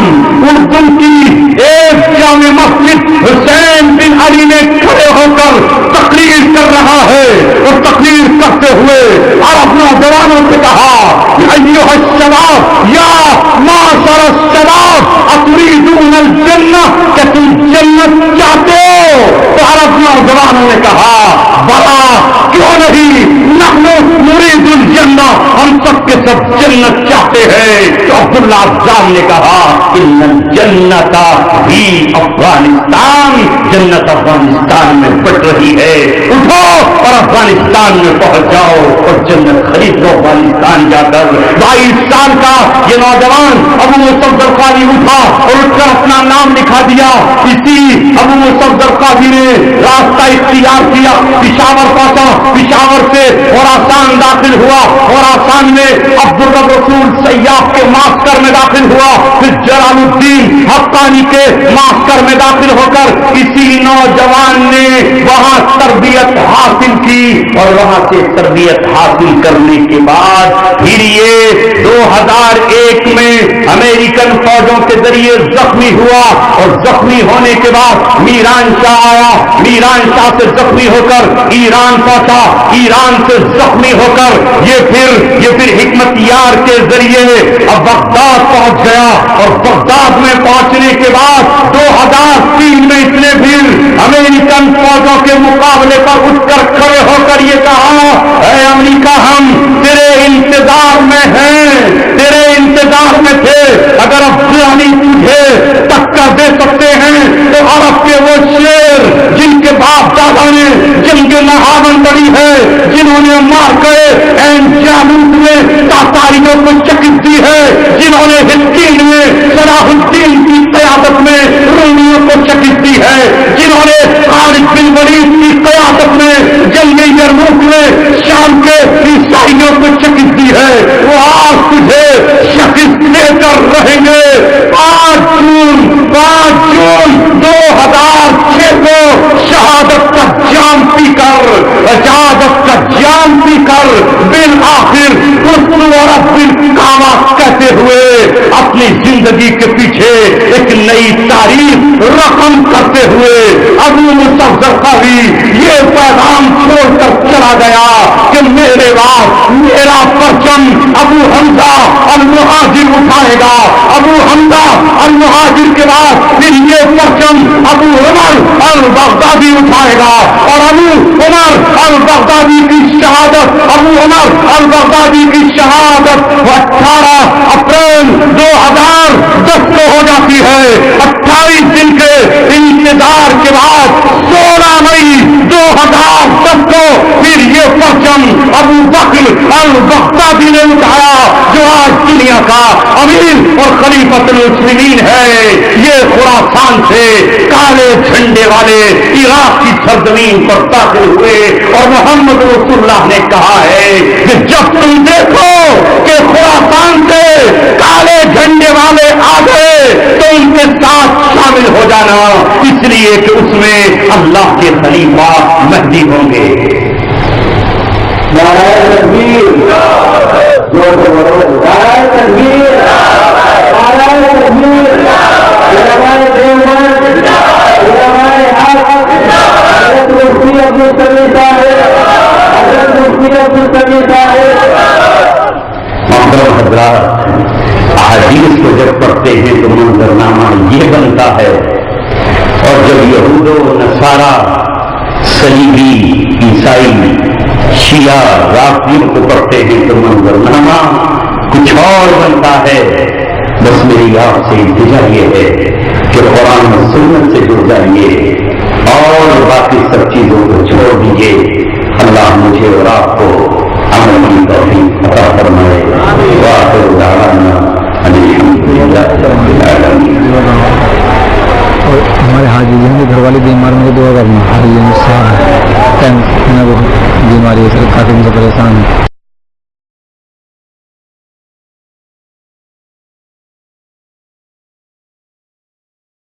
Speaker 1: اردن کی ایک جامع مسجد حسین بن علی میں کھڑے ہو کر تقریر کر رہا ہے. اور تقریر کرتے ہوئے عرب نوجوانوں سے کہا ایھا الشباب یا معشر الشباب اتریدون الجنہ, کہ تم جنت چاہتے ہو؟ تو عرب نوجوانوں نے کہا بلا کیوں نہیں, نحن نريد الجنہ, ہم سب کے سب جنت چاہتے ہیں. تو عبداللہ عزام نے کہا ان الجنت ہی افغانستان, جنت افغانستان میں بٹ رہی ہے. اٹھو اور افغانستان میں پہنچ جاؤ اور جنت خرید لو افغانستان جا کر. 22 سال کا یہ نوجوان ابو مصعب زرقاوی اٹھا اور اٹھ کر اپنا نام لکھا دیا. اسی ابو مصعب زرقاوی نے راستہ اختیار کیا, پشاور پہنچا, پشاور سے خراسان داخل ہوا, خراسان میں عبدالرب رسول سیاف کے معسکر میں داخل ہوا, پھر جلال الدین حقانی کے معسکر میں داخل ہو کر اسی نوجوان نے وہاں تربیت حاصل کی. اور وہاں سے تربیت حاصل کرنے کے بعد پھر یہ 2001 میں امریکن فوجوں کے ذریعے زخمی ہوا اور زخمی ہونے کے بعد میران شاہ آیا، میران شاہ سے زخمی ہو کر ایران پہنچا، ایران سے زخمی ہو کر یہ پھر حکمت یار کے ذریعے اب بغداد پہنچ گیا، اور بغداد میں پہنچنے کے بعد 2003 میں اس نے پھر امریکن فوجوں کے مقابلے پر اٹھ کر کھڑے ہو کر یہ کہا، اے امریکہ ہم تیرے انتظار میں ہیں، تیرے انتظار میں تھے، اگر افغانی تجھے ٹکر دے سکتے ہیں تو عرب کے وہ شیر جن کے باپ دادا نے جنگ نہاون لڑی ہے، جنہوں نے مار کر این جالوت میں تاتاریوں کو شکست دی ہے، جنہوں نے ہندین میں صلاح الدین کی قیادت میں رومیوں کو شکست دی ہے، جنہوں نے خالد بن ولید کی قیادت میں جنگ یرموک میں شام کے عیسائیوں کو شکست دی ہے، وہ آج تجھے شکست دے کر رہیں گے۔ 5 جون 2006 کو شہادت کا جام پی کر، شہادت کا جام پی کر بالآخر کاما کہتے ہوئے اپنی زندگی کے پیچھے ایک نئی تاریخ رقم کرتے ہوئے ابو مصعب زرقاوی یہ پیغام چھوڑ کر چلا گیا کہ میرے بعد میرا پرچم ابو حمزہ المہاجر اٹھائے گا، ابو حمزہ المہاجر کے بعد پھر یہ پرچم ابو عمر البغدادی اٹھائے گا، اور ابو عمر البغدادی کی شہادت، ابو عمر البغدادی کی شہادت 18 اپریل 2010 کو ہو جاتی ہے۔ 28 دن کے انتظار کے بعد 16 مئی 2010 کو پھر یہ پرچم ابو بکر البغدادی نے اٹھایا، جو آج دنیا کا امیر اور خلیفۃ المسلمین ہے۔ یہ خراسان سے کالے جھنڈے والے عراق کی سرزمین پر داخل ہوئے، اور محمد رسول اللہ نے کہا ہے کہ جب تم دیکھو کہ خراسان سے کالے جھنڈے والے آ گئے تو ان کے ساتھ شامل ہو جانا، اس لیے کہ اس میں اللہ کے خلیفہ مہدی ہوں گے۔
Speaker 2: نعرہ تکبیر، زور سے بولو، نعرہ تکبیر، نعرہ تکبیر، علماء دیوبند، علماء حق، حضرت مفتی عبدالسمیع صاحب، حضرت مفتی عبدالسمیع صاحب۔
Speaker 1: محترم حضرات، احادیث کو جب پڑھتے ہیں تو منظرنامہ یہ بنتا ہے، اور جب یہود و نصارہ، صلیبی، عیسائی، شیعہ، رافضیوں کو پڑھتے ہیں تو منظرنامہ کچھ اور بنتا ہے۔ بس میری آپ سے التجا یہ ہے کہ قرآن و سنت سے جڑ جائیے اور باقی سب چیزوں کو چھوڑ دیجیے۔ اللہ مجھے اور آپ کو عمل کی توفیق عطا فرمائے۔